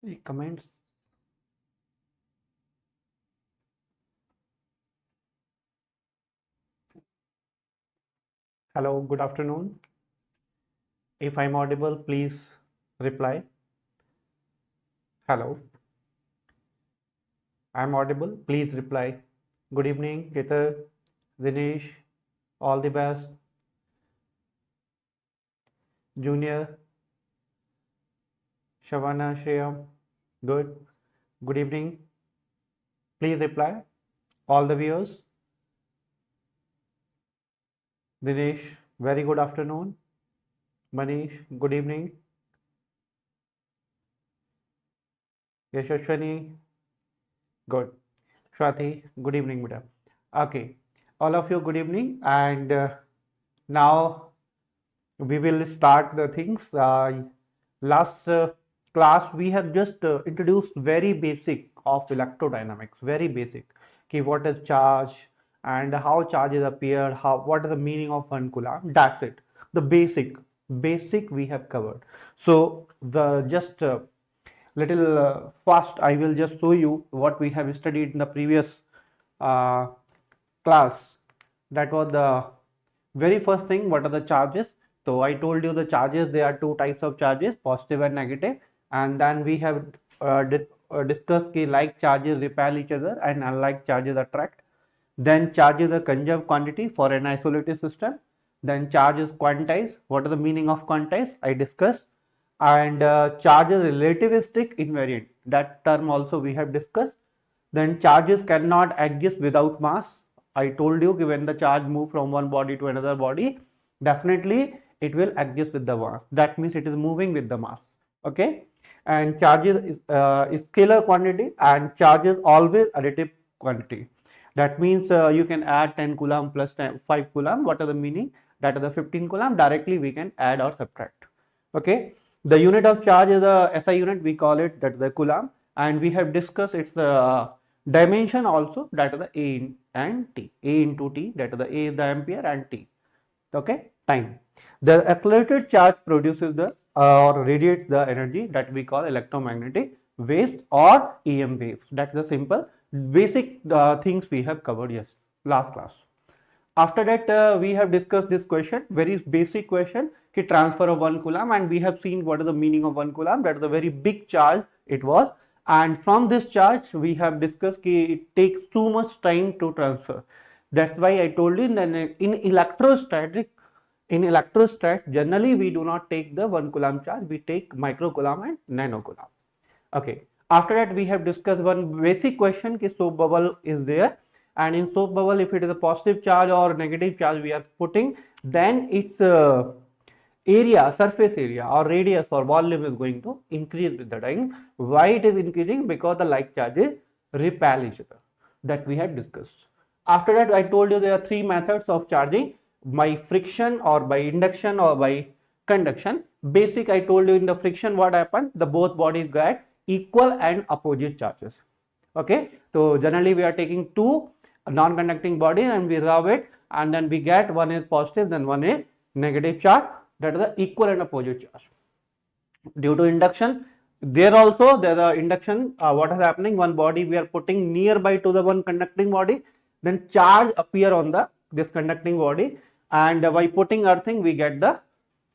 Any comments? Hello, good afternoon. If I'm audible, please reply. Hello, I'm audible. Please reply. Good evening, Ketan, Dinesh. All the best. Junior, Shavana, Shreyam. Good. Good evening. Please reply. All the viewers. Dinesh, very good afternoon. Manish, good evening. Yashashwani, good. Shwati, good evening, madam. Okay, all of you, good evening. And now we will start the things. Last class we have just introduced very basic of electrodynamics, very basic. Okay, what is charge and how charges appear, what is the meaning of 1 coulomb. That's it. The basic we have covered. So the just little fast I will just show you what we have studied in the previous uh, class. That was the very first thing. What are the charges? So I told you the charges, there are two types of charges, positive and negative, and then we have discussed ki like charges repel each other and unlike charges attract. Then charge is a conserved quantity for an isolated system. Then charge is quantized. What is the meaning of quantized? I discussed. And charge is relativistic invariant. That term also we have discussed. Then charges cannot exist without mass. I told you when the charge move from one body to another body, definitely it will exist with the mass. That means it is moving with the mass. Okay. And charges is scalar quantity, and charge is always additive quantity. That means you can add 10 coulomb plus 5 coulomb. What are the meaning? That is the 15 coulomb. Directly we can add or subtract. Okay. The unit of charge is a SI unit. We call it that is the coulomb, and we have discussed its dimension also. That is the A and T. A into T. That is the A is the ampere and T. Okay. Time. The accelerated charge produces the or radiates the energy that we call electromagnetic waves or EM waves. That's the simple basic things we have covered last class. After that we have discussed this question, very basic question, ki transfer of 1 coulomb, and we have seen what is the meaning of 1 coulomb. That is a very big charge it was, and from this charge we have discussed ki it takes too much time to transfer. That's why I told you in electrostat generally we do not take the 1 coulomb charge, we take micro coulomb and nano coulomb. Okay. After that we have discussed one basic question ki soap bubble is there, and in soap bubble if it is a positive charge or negative charge we are putting, then its area, surface area or radius or volume is going to increase with the time. Why it is increasing? Because the like charges repel each other, that we have discussed. After that I told you there are three methods of charging, by friction or by induction or by conduction. Basic I told you in the friction what happened, the both bodies get equal and opposite charges. Okay, so generally we are taking two non-conducting bodies and we rub it, and then we get one is positive then one is negative charge, that is the equal and opposite charge. Due to induction, there also there is induction. What is happening, one body we are putting nearby to the one conducting body, then charge appear on the this conducting body, and by putting earthing we get the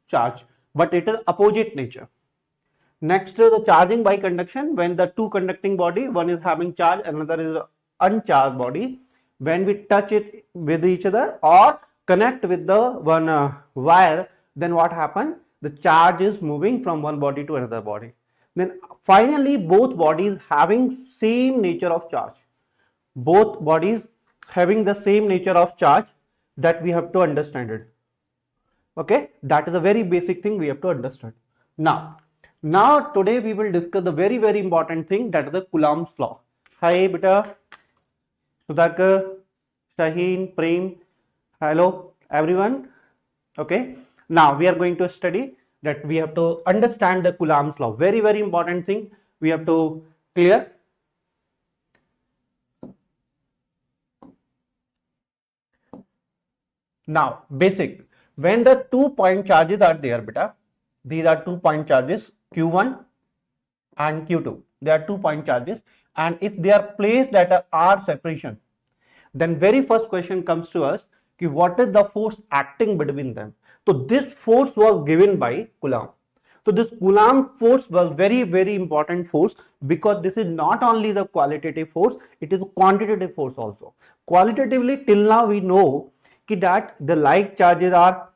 charge, but it is opposite nature. Next is the charging by conduction, when the two conducting body, one is having charge, another is uncharged body. When we touch it with each other or connect with the one wire, then what happens? The charge is moving from one body to another body. Then finally both bodies having same nature of charge. Both bodies having the same nature of charge, that we have to understand it. Okay, that is a very basic thing we have to understand. Now today we will discuss the very important thing, that is the Coulomb's law. Hi beta, Sudhakar, Shaheen, Prem, hello everyone. Okay, now we are going to study that we have to understand the Coulomb's law. Very important thing we have to clear. Now basic, when the 2 point charges are there beta, these are 2 point charges Q1 and Q2. They are 2-point charges, and if they are placed at a R separation, then very first question comes to us, what is the force acting between them? So this force was given by Coulomb. So this Coulomb force was very, very important force, because this is not only the qualitative force, it is a quantitative force also. Qualitatively, till now we know that the like charges are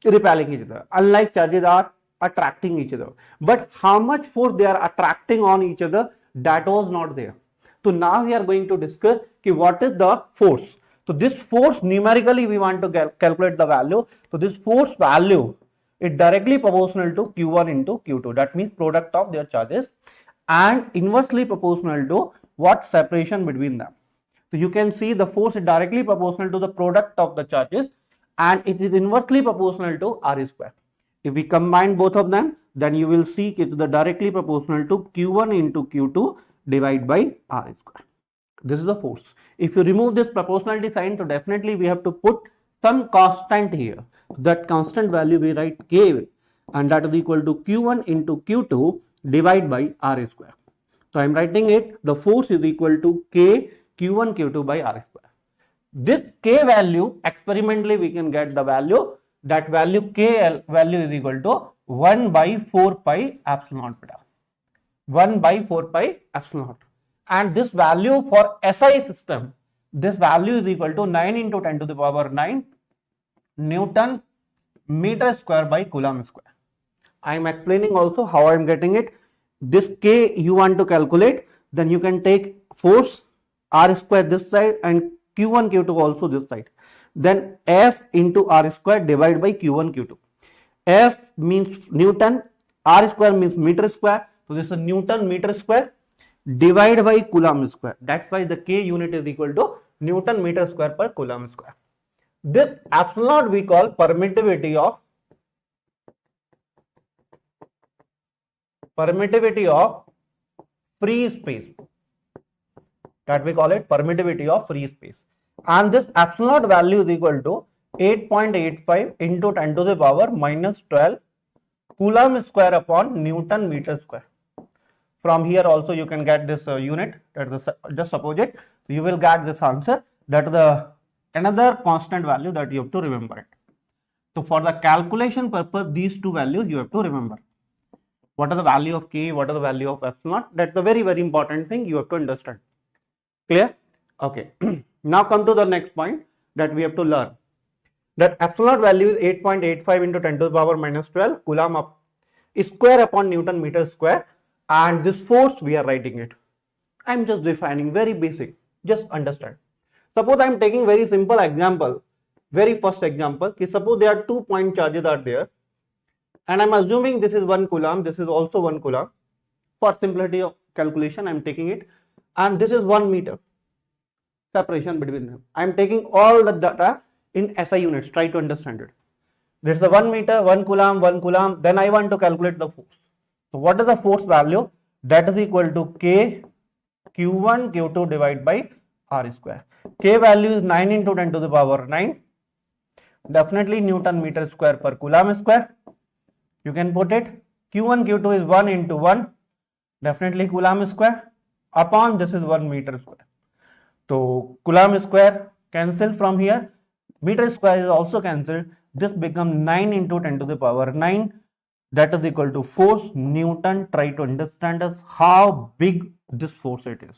repelling each other, unlike charges are attracting each other. But how much force they are attracting on each other, that was not there. So now we are going to discuss what is the force. So this force, numerically we want to calculate the value. So this force value is directly proportional to Q1 into Q2. That means product of their charges, and inversely proportional to what separation between them. So you can see the force is directly proportional to the product of the charges, and it is inversely proportional to R square. If we combine both of them, then you will see it is directly proportional to Q1 into Q2 divided by R square. This is the force. If you remove this proportionality sign, so definitely we have to put some constant here. That constant value we write K, and that is equal to Q1 into Q2 divided by R square. So I am writing it, the force is equal to K Q1 Q2 by R square. This K value, experimentally we can get the value, that value K value is equal to 1 by 4 pi epsilon naught beta. 1 by 4 pi epsilon naught. And this value for SI system, this value is equal to 9 into 10 to the power 9 Newton meter square by Coulomb square. I am explaining also how I am getting it. This K you want to calculate, then you can take force R square this side and Q1 Q2 also this side. Then F into R square divided by Q1 Q2. F means Newton, R square means meter square. So this is Newton meter square divided by Coulomb square. That's why the K unit is equal to Newton meter square per Coulomb square. This epsilon naught we call permittivity of free space. That we call it permittivity of free space. And this epsilon naught value is equal to 8.85 into 10 to the power minus 12 Coulomb square upon Newton meter square. From here also you can get this unit, that is just suppose it, you will get this answer, that is the another constant value that you have to remember it. So for the calculation purpose, these two values you have to remember. What is the value of K, what is the value of epsilon naught? That's a very, very important thing you have to understand. Clear? Okay. Now come to the next point that we have to learn. That epsilon naught value is 8.85 into 10 to the power minus 12 Coulomb square upon Newton meter square, and this force we are writing it. I am just defining, very basic, just understand. Suppose I am taking very simple example, very first example, suppose there are 2-point charges are there, and I am assuming this is 1 Coulomb, this is also 1 Coulomb. For simplicity of calculation I am taking it, and this is 1 meter separation between them. I am taking all the data in SI units, try to understand it. This is a 1 meter, 1 Coulomb, then I want to calculate the force. So what is the force value? That is equal to K Q1 Q2 divided by R square. K value is 9 into 10 to the power 9. Definitely Newton meter square per Coulomb square. You can put it. Q1 Q2 is 1 into 1. Definitely Coulomb square upon this is 1 meter square. So Coulomb square cancel from here. Meter square is also cancelled. This becomes 9 into 10 to the power 9. That is equal to force Newton. Try to understand us how big this force it is.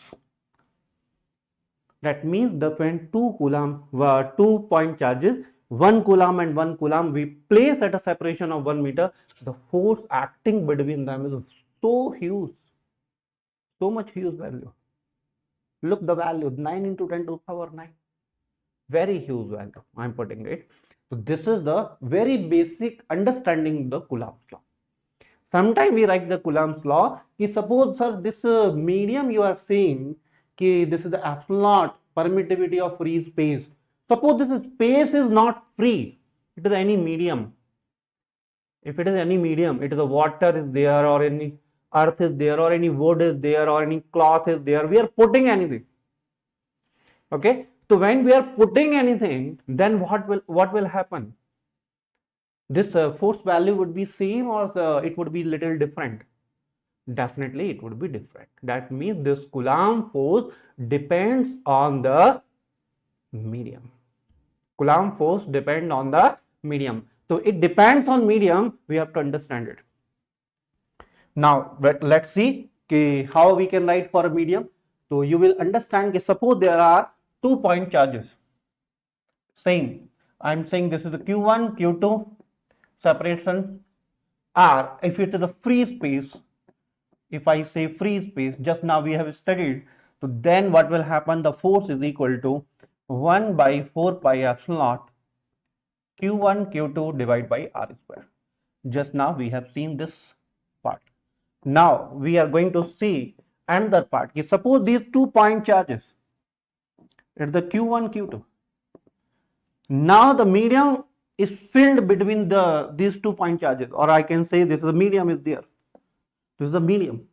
That means the when 2 Coulomb were 2-point charges, 1 Coulomb and 1 Coulomb we place at a separation of 1 meter, the force acting between them is so huge, so much huge value. Look the value, 9 into 10 to the power 9. Very huge value I am putting it. So this is the very basic understanding the Coulomb's law. Sometimes we write the Coulomb's law. Suppose sir, this medium you are seeing, this is the epsilon naught permittivity of free space. Suppose this space is not free, it is any medium. If it is any medium, it is a water is there, or any earth is there, or any wood is there, or any cloth is there, we are putting anything. Okay. So when we are putting anything, then what will happen? This force value would be same, or it would be little different. Definitely it would be different. That means this Coulomb force depends on the medium. Coulomb force depends on the medium. So it depends on medium, we have to understand it. Now let's see how we can write for a medium. So you will understand, suppose there are 2-point charges. Same, I'm saying this is the Q1, Q2 separation R. If it is a free space, if I say free space, just now we have studied, so then what will happen? The force is equal to 1 by 4 pi epsilon naught Q1 Q2 divided by R square. Just now we have seen this part. Now we are going to see another part. Suppose these 2-point charges, it's the Q1 Q2. Now the medium is filled between these 2-point charges, or I can say this is the medium is there. This is the medium.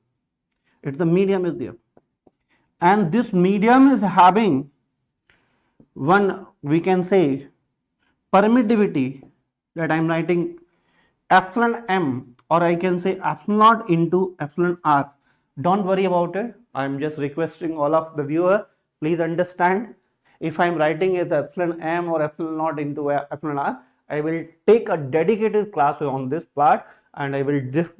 It's the medium is there. And this medium is having one, we can say, permittivity, that I'm writing epsilon m, or I can say epsilon naught into epsilon r. Don't worry about it. I'm just requesting all of the viewer, please understand. If I'm writing as epsilon m or epsilon naught into epsilon r, I will take a dedicated class on this part and I will just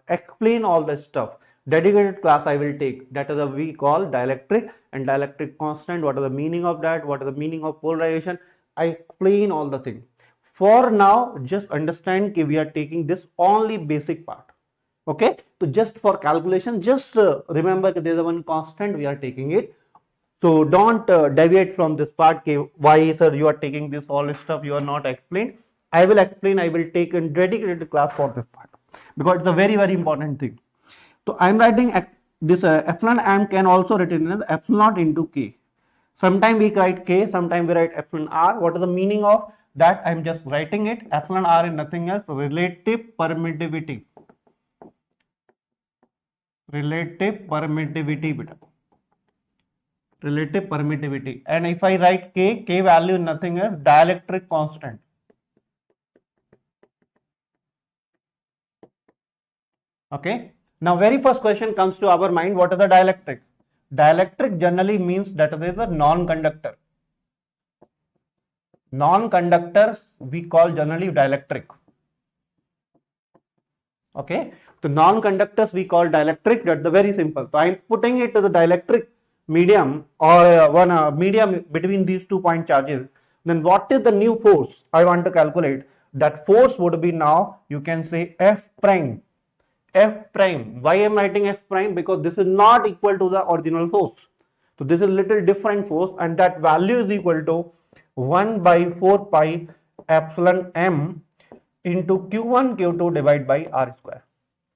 explain all this stuff. Dedicated class I will take. That is a we call dielectric and dielectric constant. What is the meaning of that? What is the meaning of polarization? I explain all the things. For now, just understand that we are taking this only basic part. Okay, so just for calculation, just remember that there is one constant we are taking it. So don't deviate from this part. Why sir you are taking this all stuff you are not explained? I will explain. I will take a dedicated class for this part because it's a very important thing. So I am writing this epsilon m can also written as epsilon naught into k. Sometimes we write k, sometimes we write epsilon r. What is the meaning of that? I am just writing it. Epsilon r is nothing else, relative permittivity. Relative permittivity, beta. Relative permittivity. And if I write k value is nothing else, dielectric constant. Okay. Now very first question comes to our mind, what is the dielectric? Dielectric generally means that there is a non-conductor. Non-conductors we call generally dielectric. Okay. So non-conductors we call dielectric. That's the very simple. So I am putting it to the dielectric medium or one medium between these 2-point charges. Then what is the new force I want to calculate? That force would be now you can say F prime. F prime. Why am I writing F prime? Because this is not equal to the original force. So this is little different force and that value is equal to 1 by 4 pi epsilon m into Q1 Q2 divided by R square.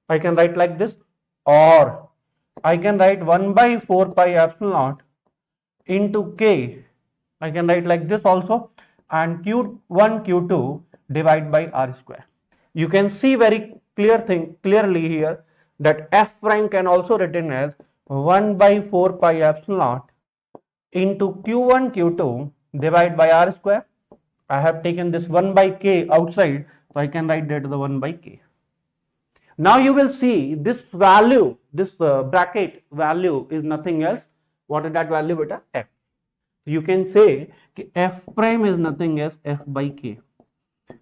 I can write like this, or I can write 1 by 4 pi epsilon naught into K. I can write like this also, and Q1 Q2 divided by R square. You can see very clearly here that F prime can also written as 1 by 4 pi epsilon naught into Q1 Q2 divided by R square. I have taken this 1 by K outside, so I can write that the 1 by K. Now you will see this value, this bracket value is nothing else. What is that value, beta? F. You can say F prime is nothing else F by K.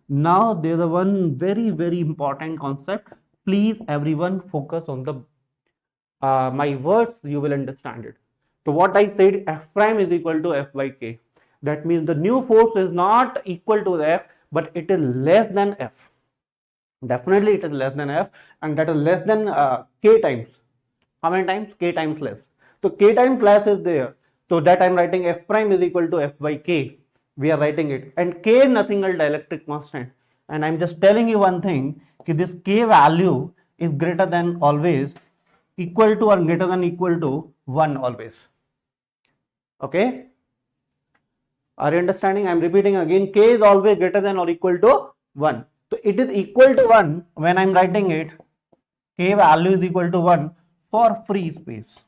Now there is one very important concept. Please everyone focus on the my words, you will understand it. So what I said, F prime is equal to F by K. That means the new force is not equal to the F, but it is less than F. Definitely it is less than F, and that is less than K times. How many times? K times less. So K times less is there. So that I am writing F prime is equal to F by K. We are writing it, and K is nothing else dielectric constant. And I am just telling you one thing, this K value is greater than always equal to or greater than equal to 1 always. Okay. Are you understanding? I am repeating again, K is always greater than or equal to 1. So it is equal to 1 when I am writing it. K value is equal to 1 for free space.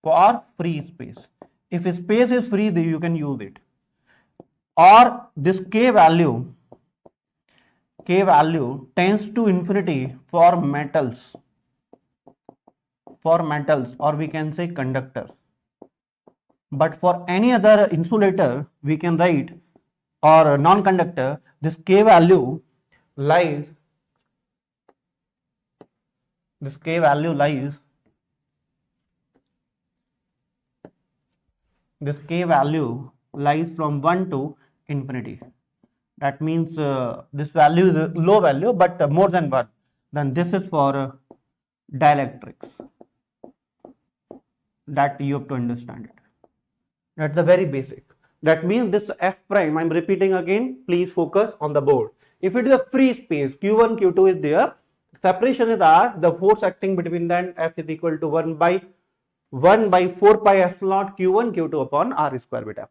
For free space. If space is free, then you can use it. Or this K value tends to infinity for metals. for metals, or we can say conductors. But for any other insulator, we can write, or non-conductor, this K value lies, this K value lies, this K value lies from 1 to infinity. That means this value is a low value, but more than 1. Then this is for dielectrics. That you have to understand it. That's the very basic. That means this F prime, I'm repeating again, please focus on the board. If it is a free space, Q1, Q2 is there, separation is R, the force acting between them, F is equal to 1 by 4 pi epsilon Q1, Q2 upon R square beta.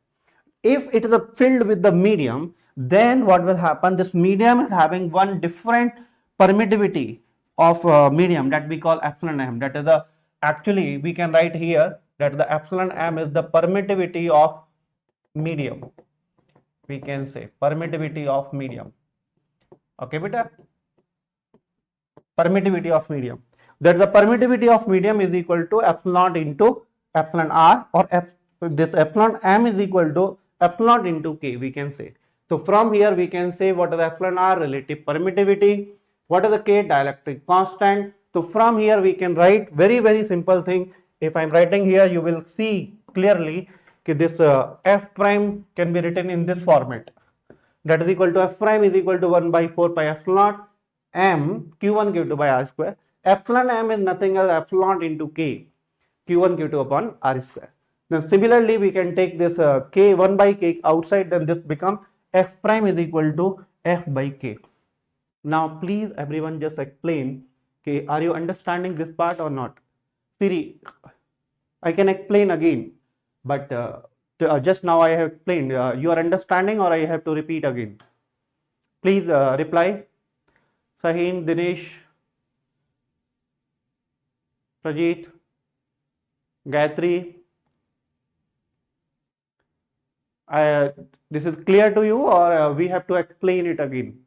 If it is filled with the medium, then what will happen? This medium is having one different permittivity of medium that we call epsilon m. That is the, actually we can write here that the epsilon m is the permittivity of medium. We can say permittivity of medium. Okay, beta? Permittivity of medium. That the permittivity of medium is equal to epsilon into epsilon r, or this epsilon m is equal to epsilon into k, we can say. So from here we can say what is the epsilon r, relative permittivity, what is the k, dielectric constant. So from here we can write very simple thing. If I am writing here, you will see clearly that this f prime can be written in this format. That is equal to f prime is equal to 1 by 4 pi epsilon m q1 q2 by r square. Epsilon m is nothing else epsilon into k, q1 q2 upon r square. Then similarly we can take this k 1 by k outside, then this becomes f prime is equal to f by k. Now please everyone just explain, okay, are you understanding this part or not? Siri, I can explain again, but just now I have explained. You are understanding, or I have to repeat again? Please reply. Sahin, Dinesh, Prajit, Gayatri. This is clear to you, or we have to explain it again?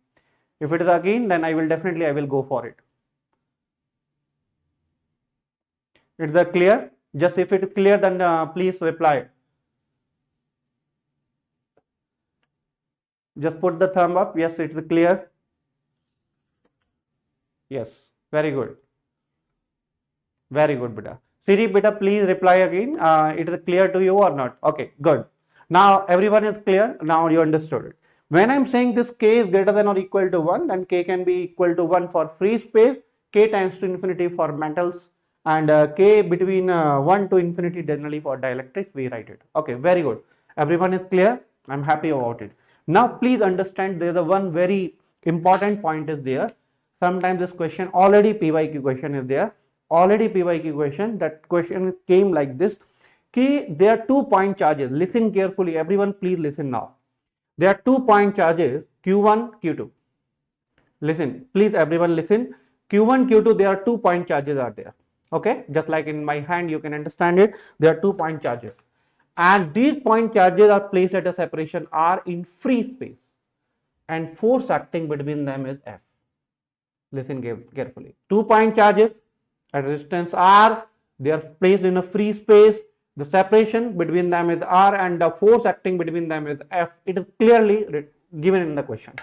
If it is again, then I will go for it. Is that clear? Just if it is clear, then please reply. Just put the thumb up. Yes, it is clear. Yes, very good. Very good, beta. Siri, beta, please reply again. It is clear to you or not? Okay, good. Now everyone is clear. Now you understood it. When I am saying this k is greater than or equal to 1, then k can be equal to 1 for free space, k tends to infinity for metals, and k between 1 to infinity generally for dielectrics, we write it. Okay, very good. Everyone is clear? I am happy about it. Now please understand, there is a one very important point is there. Sometimes this question, already PYQ question is there. Already PYQ question, that question came like this. There are 2 point charges. Listen carefully, everyone please listen now. There are 2 point charges, Q1, Q2. Listen, please everyone listen. Q1, Q2, there are 2 point charges are there. Okay, just like in my hand, you can understand it. There are 2 point charges. And these point charges are placed at a separation R in free space. And force acting between them is F. Listen carefully. 2 point charges at resistance R, they are placed in a free space. The separation between them is R and the force acting between them is F. It is clearly given in the question.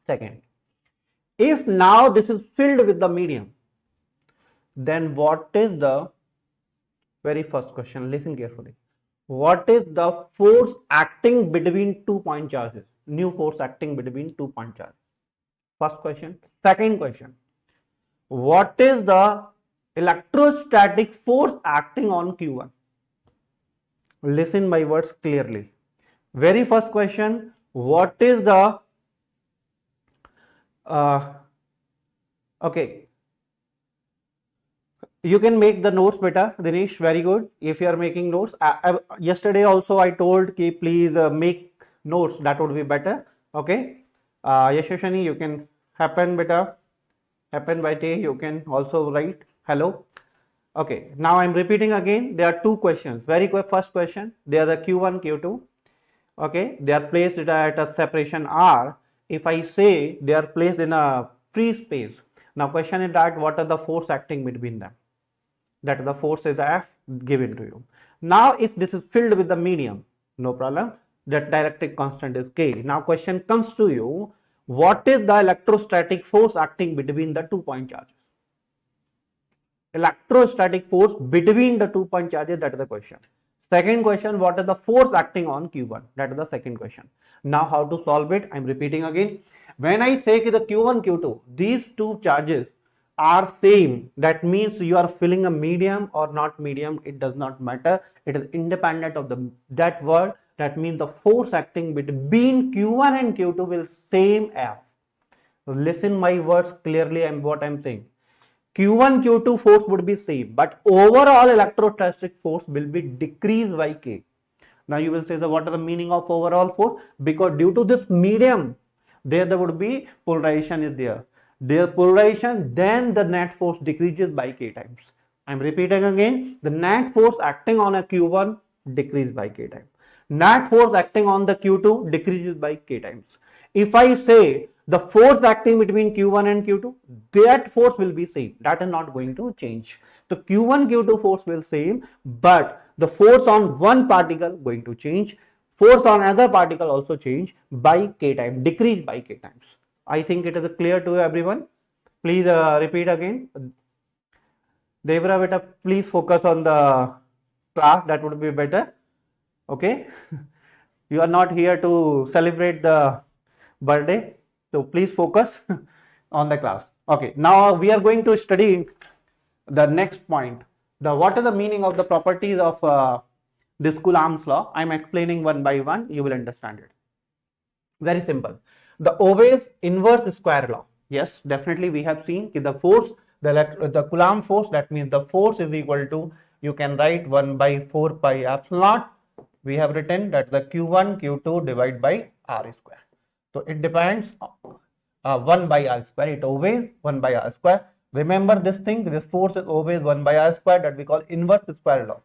Second, if now this is filled with the medium, then what is the very first question? Listen carefully. What is the force acting between 2 point charges? New force acting between 2 point charges. First question. Second question. What is the electrostatic force acting on Q1? Listen my words clearly. Very first question. What is the okay, you can make the notes, beta. Dinesh, very good. If you are making notes, yesterday also I told ki please make notes, that would be better. Okay, Yashashani, you can happen, beta. Happen by day, you can also write hello. Okay, now I am repeating again. There are 2 questions. Very quick. First question, they are the Q1, Q2. Okay, they are placed at a separation R. If I say they are placed in a free space, now question is that what are the force acting between them? that is the force is F given to you. Now if this is filled with the medium, no problem, that dielectric constant is K. Now question comes to you, what is the electrostatic force acting between the 2 point charges? Electrostatic force between the 2 point charges, that is the question. Second question, what is the force acting on Q1? That is the second question. Now how to solve it? I am repeating again. When I say the Q1, Q2, these two charges are same, that means you are filling a medium or not medium, it does not matter. It is independent of that word. That means the force acting between Q1 and Q2 will same F. So listen my words clearly and what I am saying. Q1, Q2 force would be same, but overall electrostatic force will be decreased by K. Now you will say, so what is the meaning of overall force? Because due to this medium, there would be polarization is there. Their polarization, then the net force decreases by K times. I am repeating again, the net force acting on a Q1 decreases by K times. Net force acting on the Q2 decreases by K times. If I say the force acting between Q1 and Q2, that force will be same. That is not going to change. So Q1, Q2 force will same, but the force on one particle going to change. Force on another particle also change by K time, decrease by K times. I think it is clear to everyone. Please repeat again. Devra beta, please focus on the class. That would be better. Okay. You are not here to celebrate the birthday. So please focus on the class. Okay. Now we are going to study the next point. What is the meaning of the properties of this Coulomb's law? I am explaining one by one. You will understand it. Very simple. The always inverse square law. Yes, definitely we have seen the force, the Coulomb force, that means the force is equal to, you can write 1 by 4 pi epsilon naught. We have written that the Q1, Q2 divided by R square. So it depends 1 by R square. It always 1 by R square. Remember this thing, this force is always 1 by R square, that we call inverse square law.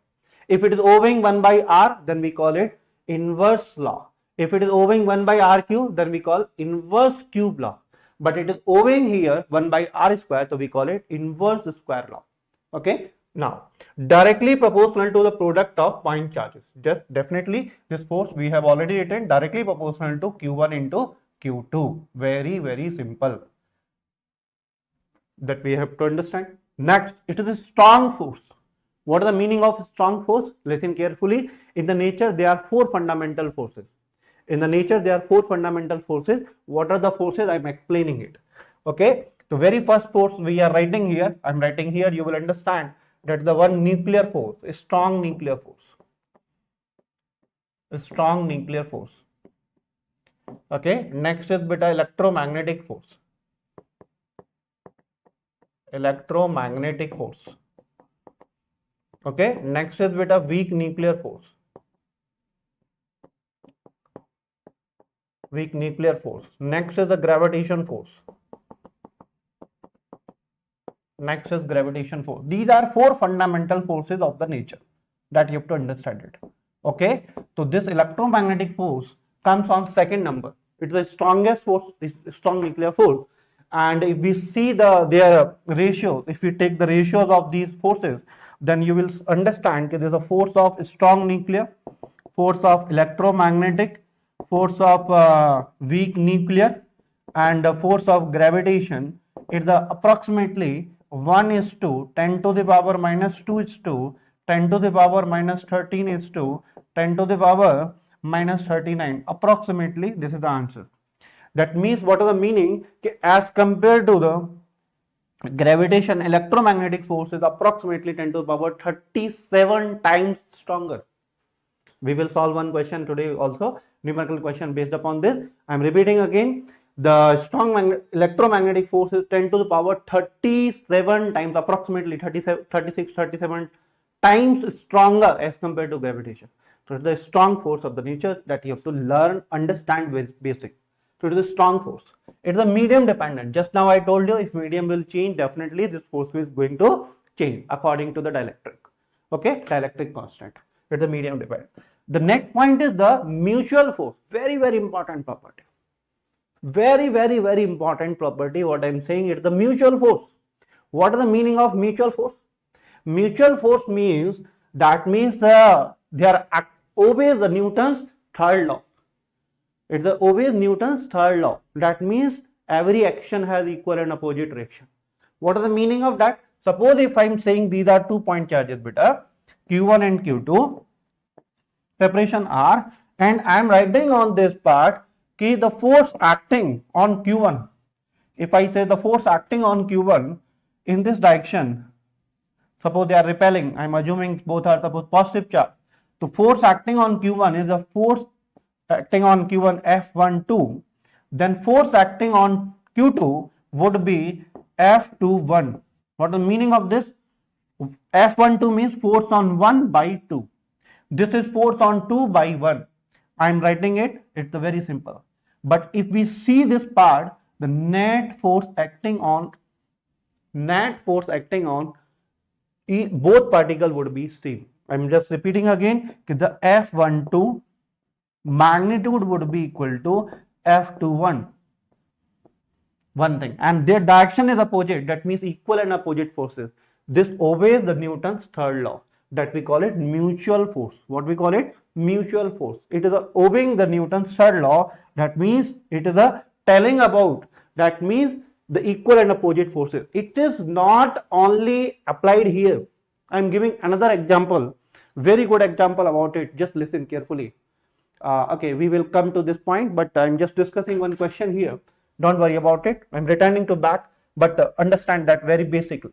If it is owing 1 by R, then we call it inverse law. If it is owing 1 by R cube, then we call inverse cube law. But it is owing here 1 by R square, so we call it inverse square law. Okay. Now, directly proportional to the product of point charges. Just definitely this force we have already written directly proportional to Q1 into Q2. Very, very simple. That we have to understand. Next, it is a strong force. What is the meaning of strong force? Listen carefully. In the nature, there are 4 fundamental forces. In the nature, there are 4 fundamental forces. What are the forces? I am explaining it. Okay. The very first force we are writing here, I am writing here, you will understand that the one nuclear force, a strong nuclear force. A strong nuclear force. Okay. Next is beta electromagnetic force. Electromagnetic force. Okay. Next is beta weak nuclear force. Weak nuclear force. Next is the gravitation force. Next is gravitation force. These are 4 fundamental forces of the nature that you have to understand it. Okay. So this electromagnetic force comes on second number. It is the strongest force, this strong nuclear force. And if we see their ratios, if we take the ratios of these forces, then you will understand that there is a force of strong nuclear, force of electromagnetic, force of weak nuclear, and the force of gravitation. It's approximately 1 is to 10 to the power minus 2 is to 10 to the power minus 13 is to 10 to the power minus 39. Approximately, this is the answer. That means what is the meaning? As compared to the gravitation, electromagnetic force is approximately 10 to the power 37 times stronger. We will solve one question today also, numerical question based upon this. I am repeating again. The strong electromagnetic force is 10 to the power 37 times, approximately 37 times stronger as compared to gravitation. So it is a strong force of the nature that you have to learn, understand with basic. So it is a strong force. It is a medium dependent. Just now I told you, if medium will change, definitely this force is going to change according to the dielectric. Okay, dielectric constant. It is a medium dependent. The next point is the mutual force. Very, very important property. Very, very, very important property. What I am saying, it is the mutual force. What is the meaning of mutual force? Mutual force means that means obeys the Newton's third law. It obeys Newton's third law. That means every action has equal and opposite reaction. What is the meaning of that? Suppose if I am saying these are 2 point charges, beta, Q1 and Q2, separation R, and I am writing on this part ki the force acting on Q1. If I say the force acting on Q1 in this direction, suppose they are repelling, I am assuming both are suppose positive charge. So force acting on Q1 is the force acting on Q1 F12, then force acting on Q2 would be F21. What is the meaning of this? F12 means force on 1 by 2. This is force on 2 by 1. I am writing it, it's very simple. But if we see this part, the net force acting on both particles would be same. I am just repeating again, the F12 magnitude would be equal to F21. One thing, and their direction is opposite, that means equal and opposite forces. This obeys the Newton's third law, that we call it mutual force. What we call it? Mutual force. It is obeying the Newton's third law, that means it is telling about, that means the equal and opposite forces. It is not only applied here. I am giving another example, very good example about it. Just listen carefully. Okay, we will come to this point, but I am just discussing one question here. Don't worry about it. I am returning to back, but understand that very basically.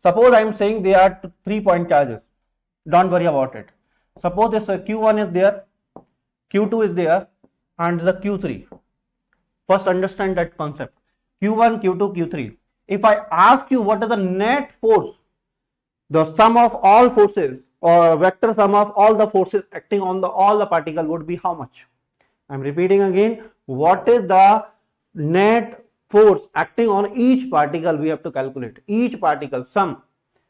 Suppose I am saying there are 3 point charges. Don't worry about it. Suppose this Q1 is there, Q2 is there, and the Q3. First understand that concept. Q1, Q2, Q3. If I ask you what is the net force, the sum of all forces or vector sum of all the forces acting on all the particle would be how much? I am repeating again, what is the net force acting on each particle? We have to calculate each particle sum,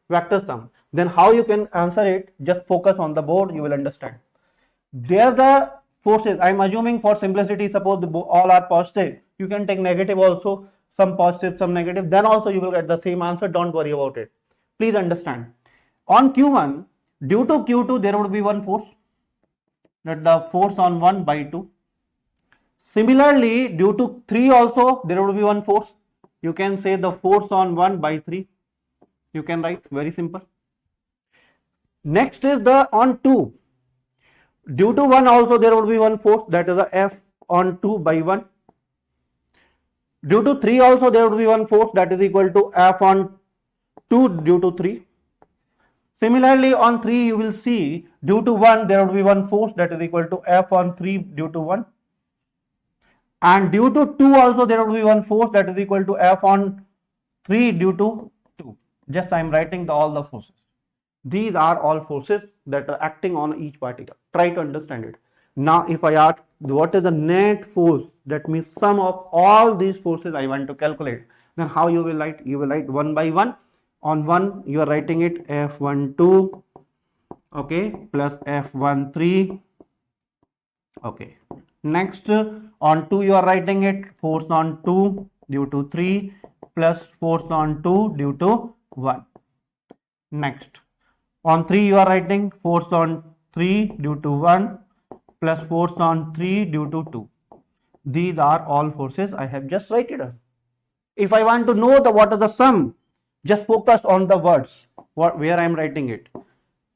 vector sum. Then how you can answer it? Just focus on the board, you will understand. There the forces, I am assuming for simplicity, suppose all are positive, you can take negative also, some positive, some negative, then also you will get the same answer. Don't worry about it. Please understand. On Q1, due to Q2 there would be one force, that the force on 1 by 2. Similarly, due to 3 also there would be one force. You can say the force on 1 by 3. You can write, very simple. Next is the on 2. Due to 1 also there would be one force, that is the F on 2 by 1. Due to 3 also there would be one force, that is equal to F on 2 due to 3. Similarly, on 3 you will see due to 1 there would be one force, that is equal to F on 3 due to 1. And due to 2 also there would be one force, that is equal to F on 3 due to 2. Just I am writing all the forces. These are all forces that are acting on each particle. Try to understand it. Now if I ask what is the net force, that means sum of all these forces I want to calculate, then how you will write? You will write one by one. On 1 you are writing it F12, okay, plus F13, okay. Next on 2 you are writing it force on 2 due to 3 plus force on 2 due to 1. Next on 3 you are writing force on 3 due to 1 plus force on 3 due to 2. These are all forces I have just written. If I want to know what is the sum, just focus on the words where I am writing it.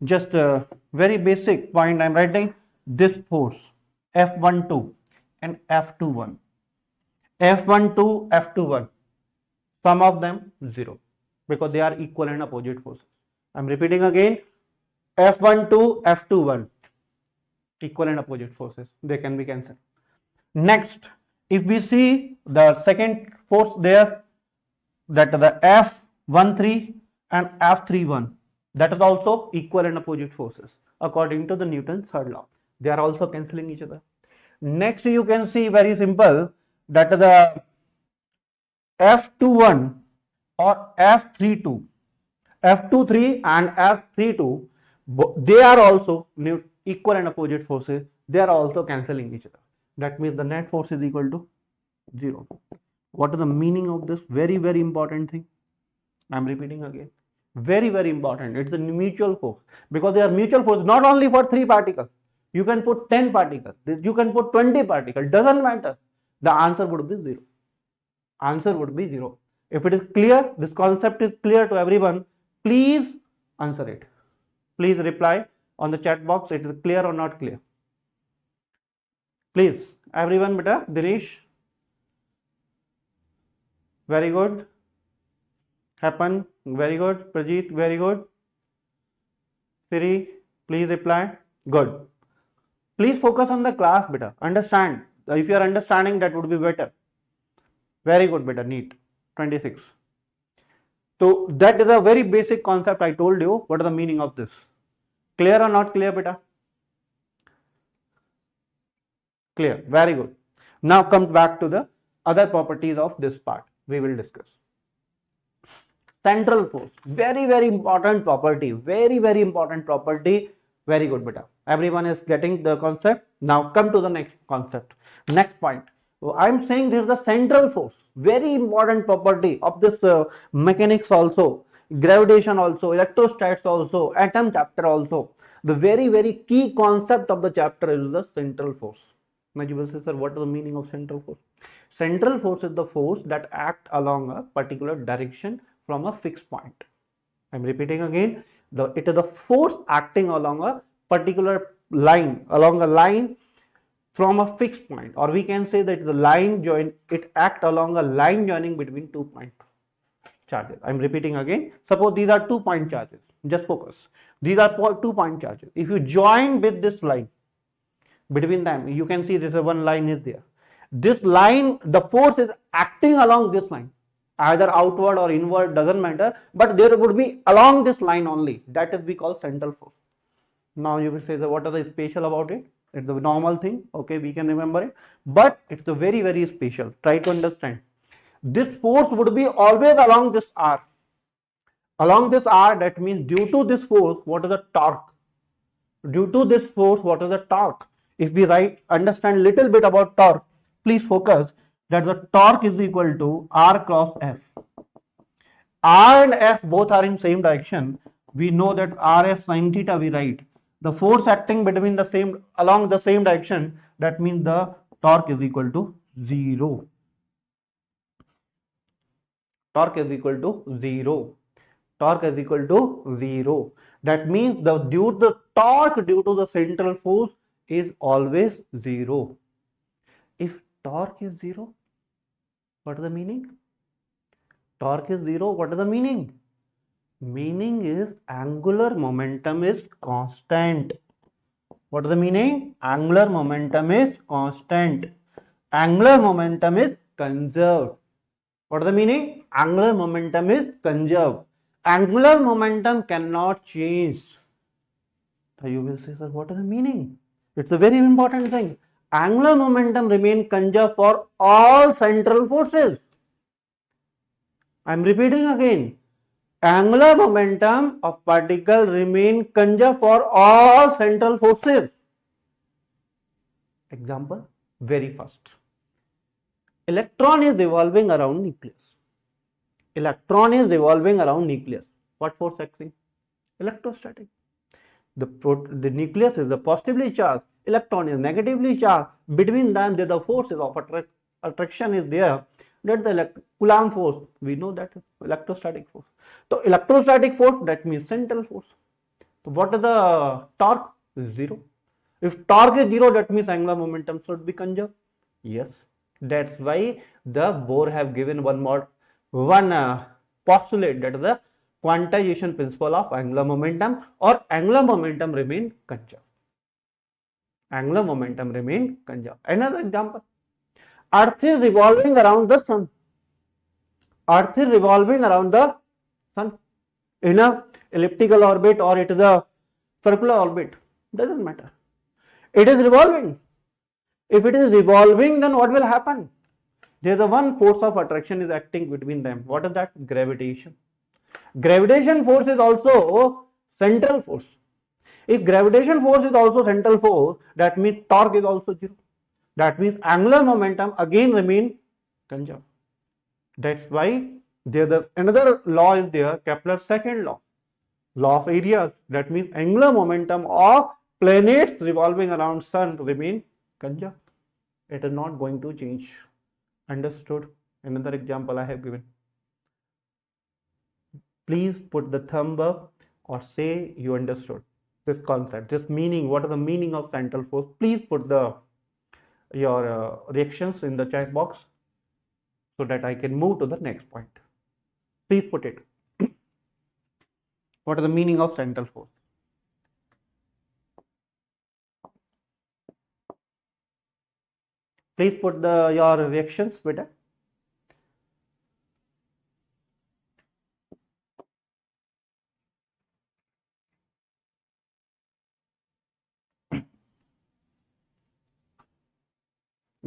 Just a very basic point, I am writing this force F12 and F21. F12, F21, sum of them 0 because they are equal and opposite forces. I am repeating again, F12, F21, equal and opposite forces, they can be cancelled. Next, if we see the second force there, that the F13 and F31, that is also equal and opposite forces according to the Newton's third law. They are also cancelling each other. Next you can see very simple, that the F21 or F32, F23 and F32, they are also equal and opposite forces. They are also cancelling each other. That means the net force is equal to 0. What is the meaning of this? Very, very important thing. I am repeating again. Very, very important. It's a mutual force, because they are mutual force not only for 3 particles. You can put 10 particles, you can put 20 particles, doesn't matter. The answer would be 0. Answer would be 0. If it is clear, this concept is clear to everyone, please answer it. Please reply on the chat box. It is clear or not clear? Please, everyone, beta. Dinesh, very good. Happen, very good. Prajit, very good. Siri, please reply. Good. Please focus on the class, beta. Understand. If you are understanding, that would be better. Very good, beta. NEET 26. So that is a very basic concept. I told you what is the meaning of this. Clear or not clear, beta? Clear. Very good. Now comes back to the other properties of this part we will discuss. Central force, very, very important property. Very, very important property. Very good, beta. Everyone is getting the concept. Now come to the next concept. Next point. So I am saying there is a central force. Very important property of this mechanics also, gravitation also, electrostats also, atom chapter also. The very, very key concept of the chapter is the central force. Now you will say, sir, what is the meaning of central force? Central force is the force that acts along a particular direction from a fixed point. I am repeating again. It is a force acting along a particular line, along a line from a fixed point, or we can say that the line join, it acts along a line joining between 2 point charges. I am repeating again. Suppose these are 2 point charges. Just focus. These are 2 point charges. If you join with this line between them, you can see this one line is there. This line, the force is acting along this line, either outward or inward, doesn't matter, but there would be along this line only. That is we call central force. Now you will say that what is the special about it? It's the normal thing, okay, we can remember it, but it's a very, very special. Try to understand. This force would be always along this R. Along this R, that means due to this force, what is the torque? Due to this force, what is the torque? If we understand little bit about torque, please focus that the torque is equal to R cross F. R and F both are in same direction. We know that RF sin theta we write. The force acting between the same, along the same direction, that means the torque is equal to 0. Torque is equal to 0. Torque is equal to 0. That means the torque due to the central force is always 0. If torque is 0, what is the meaning? Torque is 0, what is the meaning? Meaning is angular momentum is constant. What is the meaning? Angular momentum is constant. Angular momentum is conserved. What is the meaning? Angular momentum is conserved. Angular momentum cannot change. So you will say, sir, what is the meaning? It's a very important thing. Angular momentum remains conserved for all central forces. I am repeating again. Angular momentum of particle remain conserved for all central forces. Example, very first. Electron is revolving around nucleus. Electron is revolving around nucleus. What force acting? Electrostatic. The nucleus is positively charged. Electron is negatively charged. Between them, the forces of attraction is there. That's the Coulomb force. We know that is electrostatic force. So electrostatic force, that means central force. So what is the torque? 0. If torque is 0, that means angular momentum should be conserved. Yes. That's why the Bohr have given one postulate, that is the quantization principle of angular momentum, or angular momentum remain conserved. Angular momentum remain conserved. Another example. Earth is revolving around the sun. Earth is revolving around the sun in a elliptical orbit, or it is a circular orbit. Doesn't matter. It is revolving. If it is revolving, then what will happen? There is a one force of attraction is acting between them. What is that? Gravitation. Gravitation force is also central force. If gravitation force is also central force, that means torque is also 0. That means angular momentum again remain conserved. That's why there is another law is there, Kepler's second law. Law of areas, that means angular momentum of planets revolving around sun remain conserved. It is not going to change. Understood? Another example I have given. Please put the thumb up or say you understood this concept, this meaning. What is the meaning of central force? Please put your reactions in the chat box so that I can move to the next point. Please put it. What is the meaning of central force? Please put your reactions, beta.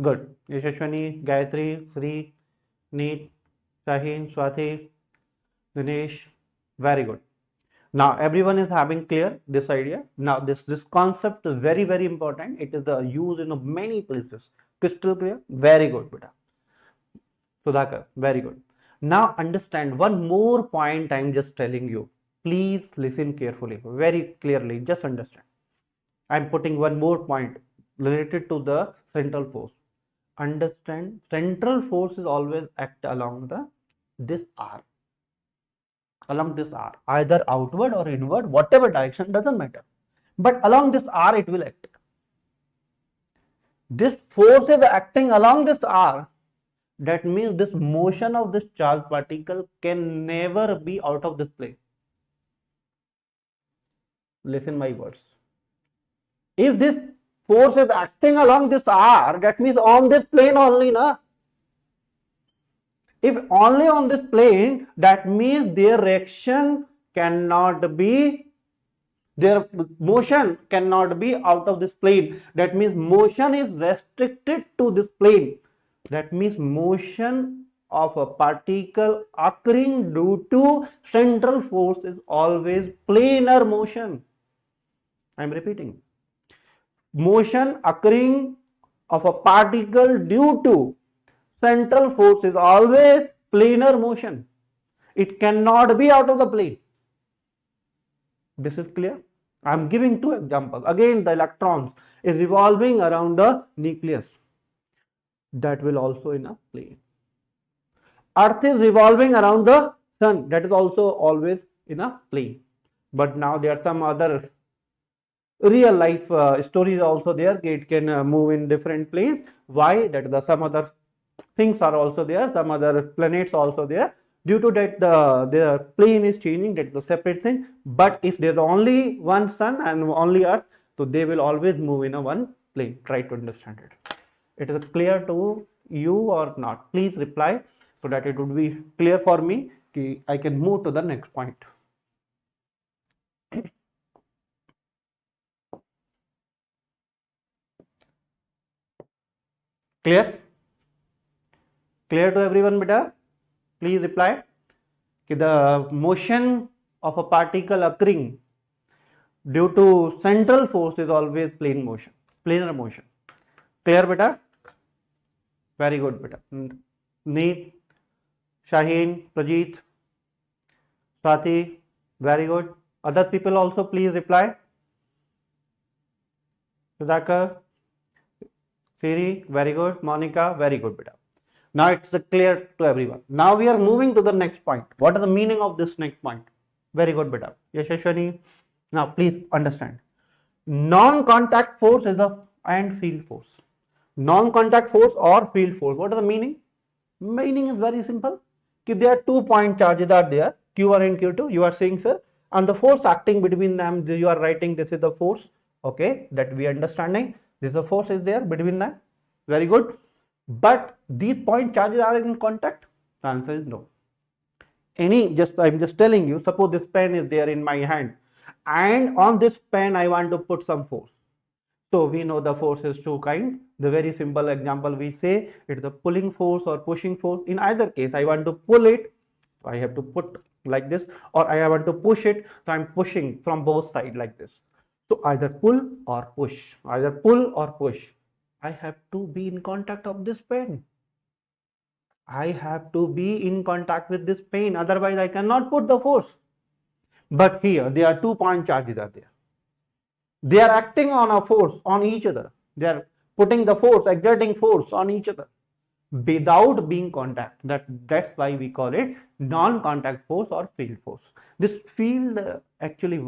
Good. Yashashwani, Gayatri, Sri, Neet, Shaheen, Swati, Dinesh. Very good. Now everyone is having clear this idea. Now this concept is very, very important. It is used in many places. Crystal clear? Very good, beta. Sudhakar, very good. Now understand one more point I am just telling you. Please listen carefully, very clearly. Just understand. I am putting one more point related to the central force. Understand, central force is always act along this R. Along this R, either outward or inward, whatever direction, doesn't matter. But along this R, it will act. This force is acting along this R. That means this motion of this charged particle can never be out of this plane. Listen my words. If this force is acting along this R, that means on this plane only, na? If only on this plane, that means their reaction cannot be, their motion cannot be out of this plane. That means motion is restricted to this plane. That means motion of a particle occurring due to central force is always planar motion. I am repeating. Motion occurring of a particle due to central force is always planar motion. It cannot be out of the plane. This is clear? I am giving two examples. Again, the electrons is revolving around the nucleus. That will also in a plane. Earth is revolving around the sun. That is also always in a plane. But now there are some other real life stories also there. It can move in different planes. Why? That some other things are also there. Some other planets also there. Due to that, the plane is changing. That's the separate thing. But if there's only one sun and only Earth, so they will always move in a one plane. Try to understand it. It is clear to you or not? Please reply so that it would be clear for me. I can move to the next point. Clear? Clear to everyone, beta? Please reply. The motion of a particle occurring due to central force is always plane motion, planar motion. Clear, beta? Very good, beta. Neet, Shaheen, Prajeet, Swati, very good. Other people also please reply. Sudhakar, Siri, very good. Monica, very good, beta. Now it's clear to everyone. Now we are moving to the next point. What is the meaning of this next point? Very good, beta. Yashashwani. Now please understand. Non-contact force is and field force. Non-contact force or field force. What is the meaning? Meaning is very simple. There are 2 point charges are there, Q1 and Q2. You are saying, sir, and the force acting between them, you are writing this is the force. Okay, that we are understanding. This is the force is there between them. Very good. But these point charges are in contact. The answer is no. I'm just telling you, suppose this pen is there in my hand and on this pen I want to put some force. So we know the force is two kinds. The very simple example we say it's the pulling force or pushing force. In either case, I want to pull it, so I have to put like this, or I want to push it, so I'm pushing from both sides like this. So either pull or push, either pull or push. I have to be in contact of this pen. I have to be in contact with this pen, otherwise I cannot put the force. But here there are 2-point charges are there. They are acting on a force on each other. They are putting the force, exerting force on each other without being contact. That's why we call it non-contact force or field force. This field actually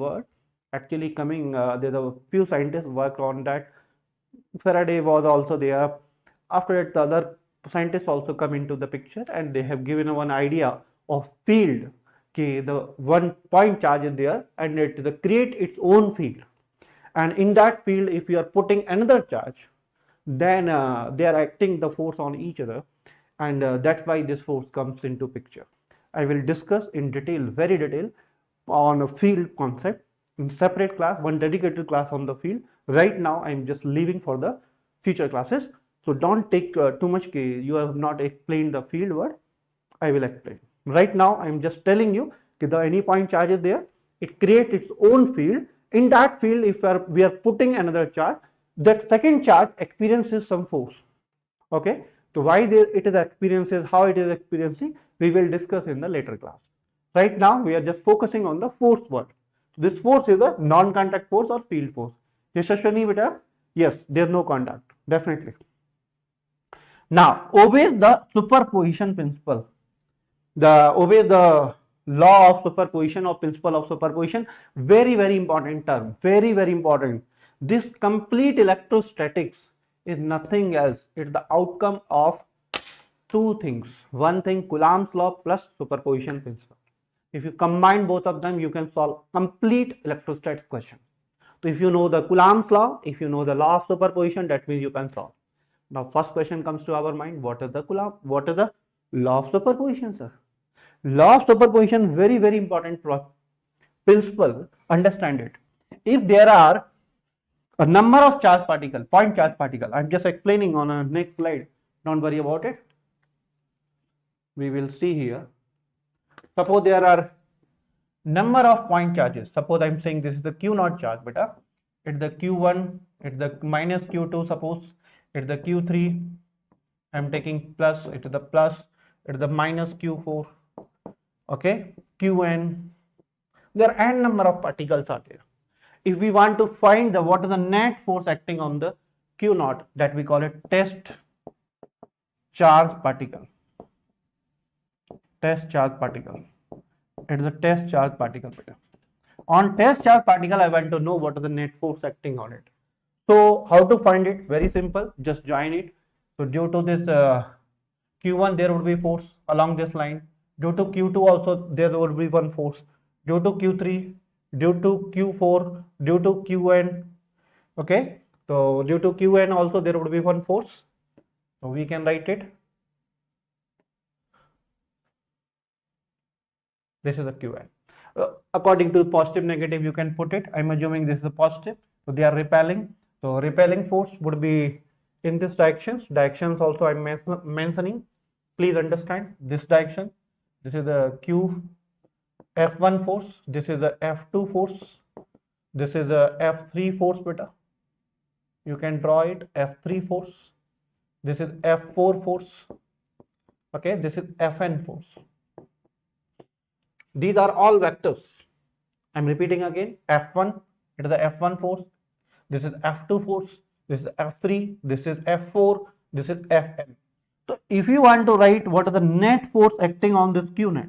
coming, there's a few scientists worked on that. Faraday was also there. After that, the other scientists also come into the picture, and they have given one idea of field. Okay, the 1-point charge is there, and it create its own field. And in that field, if you are putting another charge, then they are acting the force on each other, and that's why this force comes into picture. I will discuss in detail, very detail, on a field concept in separate class, one dedicated class on the field. Right now I am just leaving for the future classes, so don't take too much care. You have not explained the field word. I will explain. Right now I am just telling you that the any point charge is there, it creates its own field. In that field, if we are putting another charge, that second charge experiences some force. Okay, so why it is experiences, how it is experiencing, we will discuss in the later class. Right now we are just focusing on the force word. This force is a non-contact force or field force. Yes, Ashwini beta? Yes, there is no contact, definitely. Now, obeys the superposition principle. Obeys the law of superposition or principle of superposition. Very, very important term. Very, very important. This complete electrostatics is nothing else. It's the outcome of two things. One thing, Coulomb's law plus superposition principle. If you combine both of them, you can solve complete electrostatics question. So if you know the Coulomb's law, if you know the law of superposition, that means you can solve. Now, first question comes to our mind: what is the Coulomb? What is the law of superposition, sir? Law of superposition, very, very important principle. Understand it. If there are a number of charge particle, point charge particle, I'm just explaining on a next slide. Don't worry about it. We will see here. Suppose there are number of point charges. Suppose I'm saying this is the Q0 charge, beta. It's the Q1, it's the minus Q2, suppose it's the Q3. I'm taking plus, it is the plus, it's the minus Q4. Okay, Qn. There are n number of particles are there. If we want to find what is the net force acting on the Q0, that we call it test charge particle. Test charge particle. It is a test charge particle. On test charge particle, I want to know what is the net force acting on it. So how to find it? Very simple. Just join it. So due to this Q1, there would be force along this line. Due to Q2 also there would be one force. Due to Q3, due to Q4, due to Qn. Okay. So due to Qn also there would be one force. So we can write it. This is the Qn. According to positive, negative, you can put it. I'm assuming this is a positive. So they are repelling. So repelling force would be in this direction. Directions also I'm mentioning. Please understand this direction. This is the Q F1 force. This is the F2 force. This is the F3 force, beta. You can draw it. F3 force. This is F4 force. Okay. This is Fn force. These are all vectors. I'm repeating again. F1, it is the F1 force. This is F2 force. This is F3. This is F4. This is Fn. So if you want to write what is the net force acting on this Q net,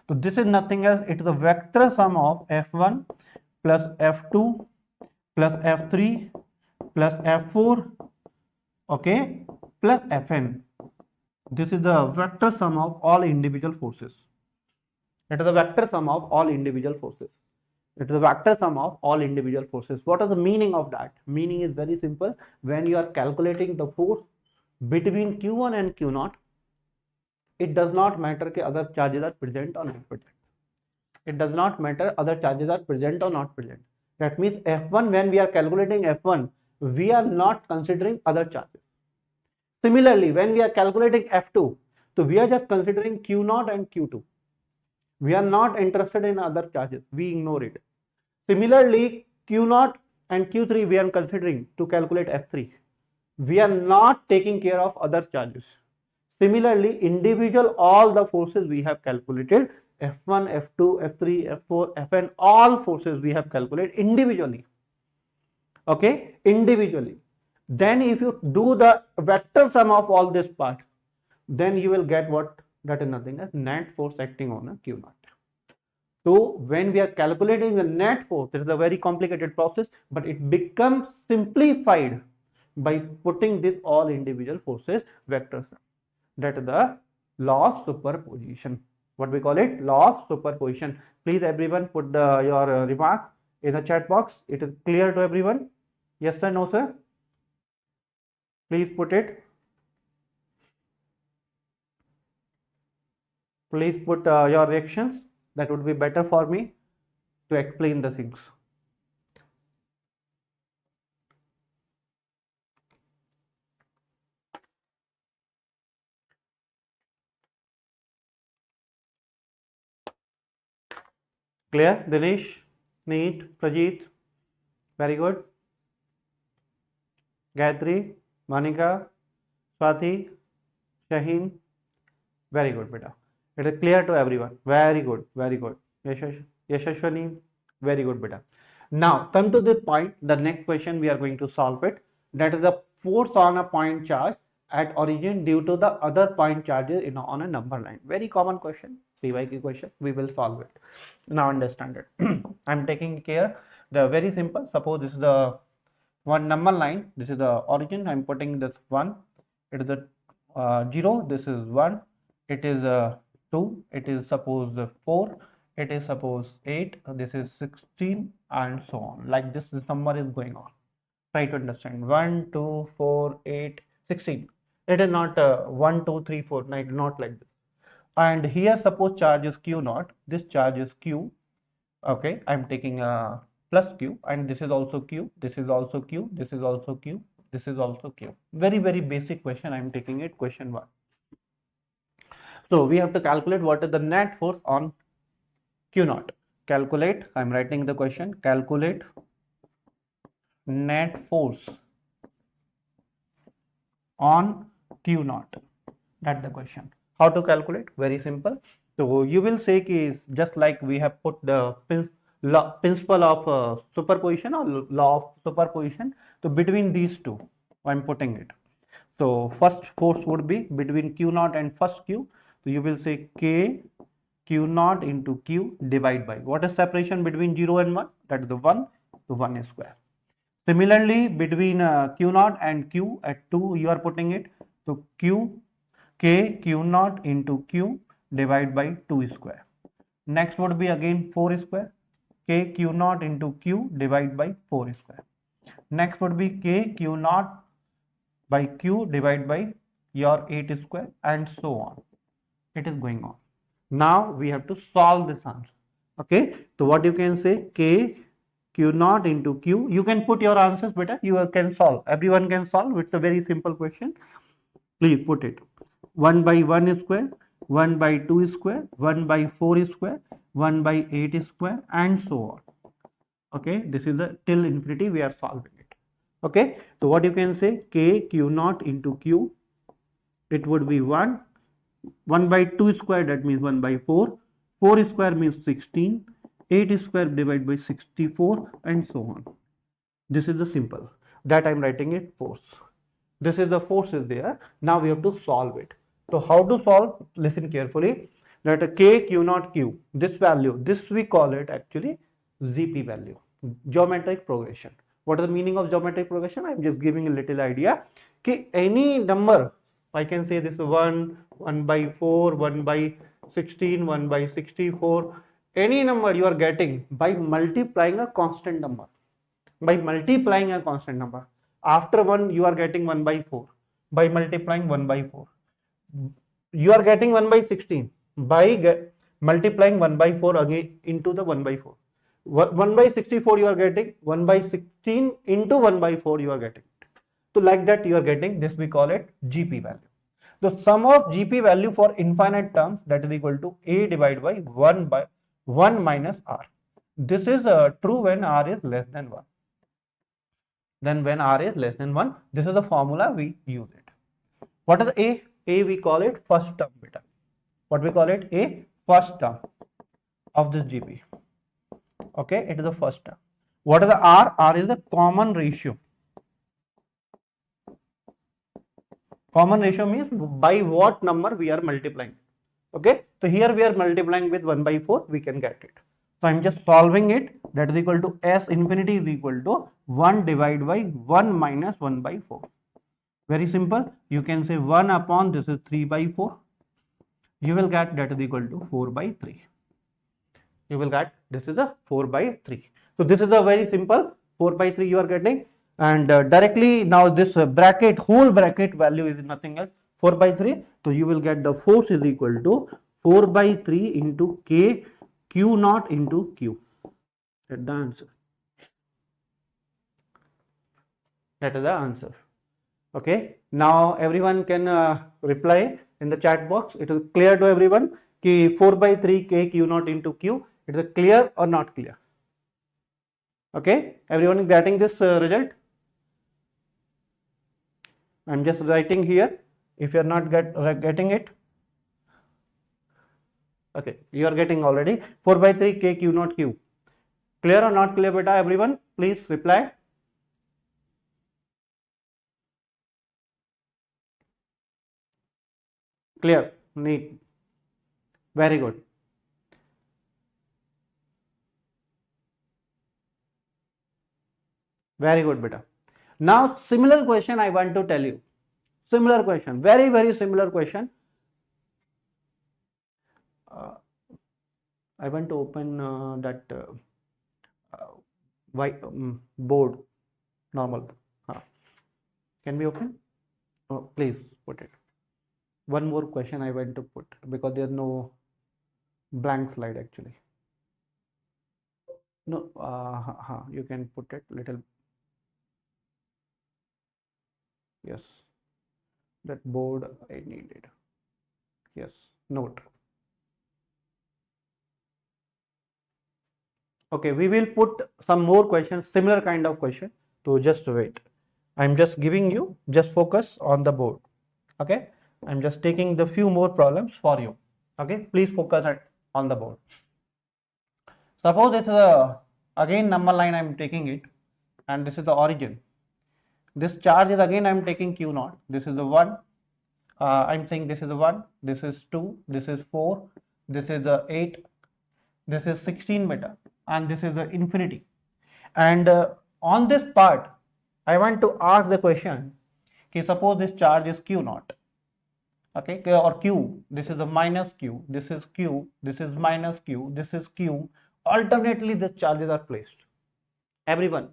so this is nothing else. It is a vector sum of F1 plus F2 plus F3 plus F4, okay, plus Fn. This is the vector sum of all individual forces. It is a vector sum of all individual forces. It is a vector sum of all individual forces. What is the meaning of that? Meaning is very simple. When you are calculating the force between Q1 and Q0, it does not matter that other charges are present or not present. It does not matter other charges are present or not present. That means F1, when we are calculating F1, we are not considering other charges. Similarly, when we are calculating F2, so we are just considering Q0 and Q2. We are not interested in other charges. We ignore it. Similarly, Q0 and Q3 we are considering to calculate F3. We are not taking care of other charges. Similarly, individual all the forces we have calculated F1, F2, F3, F4, Fn, all forces we have calculated individually. Okay, individually. Then if you do the vector sum of all this part, then you will get what? That is nothing as net force acting on a Q naught. So when we are calculating the net force, it is a very complicated process, but it becomes simplified by putting this all individual forces vector sum. That is the law of superposition. What we call it? Law of superposition. Please everyone put your remark in the chat box. It is clear to everyone? Yes sir, no sir? Please put it. Please put your reactions. That would be better for me to explain the things. Clear? Dinesh, Neet, Prajit, very good. Gayatri, Monica, Swati, Shaheen, very good, beta. It is clear to everyone. Very good, very good. Yashashwani, very good, beta. Now, come to this point. The next question we are going to solve it. That is the force on a point charge at origin due to the other point charges on a number line. Very common question, PYQ question. We will solve it. Now understand it. I am taking care. They are very simple. Suppose this is the one number line. This is the origin. I am putting this 1. It is a 0. This is 1. It is a 2. It is suppose 4. It is suppose 8. This is 16 and so on. Like this number is going on. Try to understand. 1, 2, 4, 8, 16. It is not 1, 2, 3, 4. Not like this. And here suppose charge is Q naught. This charge is Q. Okay. I am taking a plus Q, and this is also Q. This is also Q. This is also Q. This is also Q. Very, very basic question. I am taking it question 1. So we have to calculate what is the net force on Q naught. Calculate. I am writing the question. Calculate net force on Q naught. That's the question. How to calculate? Very simple. So you will say is just like we have put the principle of superposition or law of superposition. So between these two, I am putting it. So first force would be between Q naught and first Q. So you will say K Q naught into Q divide by what is separation between 0 and 1? That is the 1. So 1 is square. Similarly, between Q naught and Q at 2, you are putting it. So K Q naught into Q divide by 2 square. Next would be again 4 square. K Q naught into Q divide by 4 square. Next would be K Q naught by Q divide by your 8 square and so on. It is going on. Now we have to solve this answer. Okay. So what you can say, K Q naught into Q. You can put your answers better. You can solve. Everyone can solve. It's a very simple question. Please put it. 1 by 1 square, 1 by 2 square, 1 by 4 square, 1 by 8 square and so on. Okay. This is the till infinity we are solving it. Okay. So what you can say, K Q naught into Q. It would be 1. 1 by 2 square, that means 1 by 4. 4 square means 16. 8 square divided by 64 and so on. This is the simple. That I am writing it force. This is the force is there. Now we have to solve it. So how to solve? Listen carefully. That a K Q naught Q. This value, this we call it actually ZP value. Geometric progression. What is the meaning of geometric progression? I am just giving a little idea. Okay, any number, I can say this 1, 1 by 4, 1 by 16, 1 by 64. Any number you are getting by multiplying a constant number. By multiplying a constant number. After 1, you are getting 1 by 4. By multiplying 1 by 4. You are getting 1 by 16. By multiplying 1 by 4 again into the 1 by 4. 1 by 64 you are getting. 1 by 16 into 1 by 4 you are getting. So like that you are getting this, we call it GP value. The sum of GP value for infinite terms, that is equal to A divided by 1 minus R. This is true when R is less than 1. Then when R is less than 1, this is the formula we use it. What is A? A we call it first term beta. What we call it? A first term. of this GP. Okay, it is the first term. What is the R? R is the common ratio. Common ratio means by what number we are multiplying. Okay, so here we are multiplying with 1 by 4, we can get it. So I'm just solving it. That is equal to S infinity is equal to 1 divided by 1 minus 1 by 4. Very simple. You can say 1 upon this is 3 by 4. You will get that is equal to 4 by 3. You will get this is a 4 by 3. So this is a very simple 4 by 3 you are getting, and directly now this bracket, whole bracket value is nothing else 4 by 3. So you will get the force is equal to 4 by 3 into K Q naught into Q. That's the answer. That is the answer. Okay, now everyone can reply in the chat box. It is clear to everyone कि 4 by 3 K Q naught into Q. It is clear or not clear? Okay, everyone is getting this result? I'm just writing here. If you are not getting it, okay, you are getting already 4 by 3 K Q naught Q. Clear or not clear, beta? Everyone, please reply. Clear, neat, very good. Very good, beta. Now, similar question I want to tell you. Similar question, very, very similar question. I want to open that white board, normal. Can we open? Oh, please put it. One more question I want to put because there is no blank slide actually. No, you can put it little. Yes, that board I needed. Yes, note. Okay, we will put some more questions, similar kind of question. So just wait. I'm just giving you, just focus on the board. Okay, I'm just taking the few more problems for you. Okay, please focus on the board. Suppose this is again number line I'm taking it, and this is the origin. This charge is again I'm taking Q naught. This is the 1. I'm saying this is the 1. This is 2. This is 4. This is the 8. This is 16 beta, and this is the infinity. And on this part, I want to ask the question. Okay, suppose this charge is Q naught. Okay, or Q. This is the minus Q. This is Q. This is minus Q. This is Q. Alternately, the charges are placed. Everyone,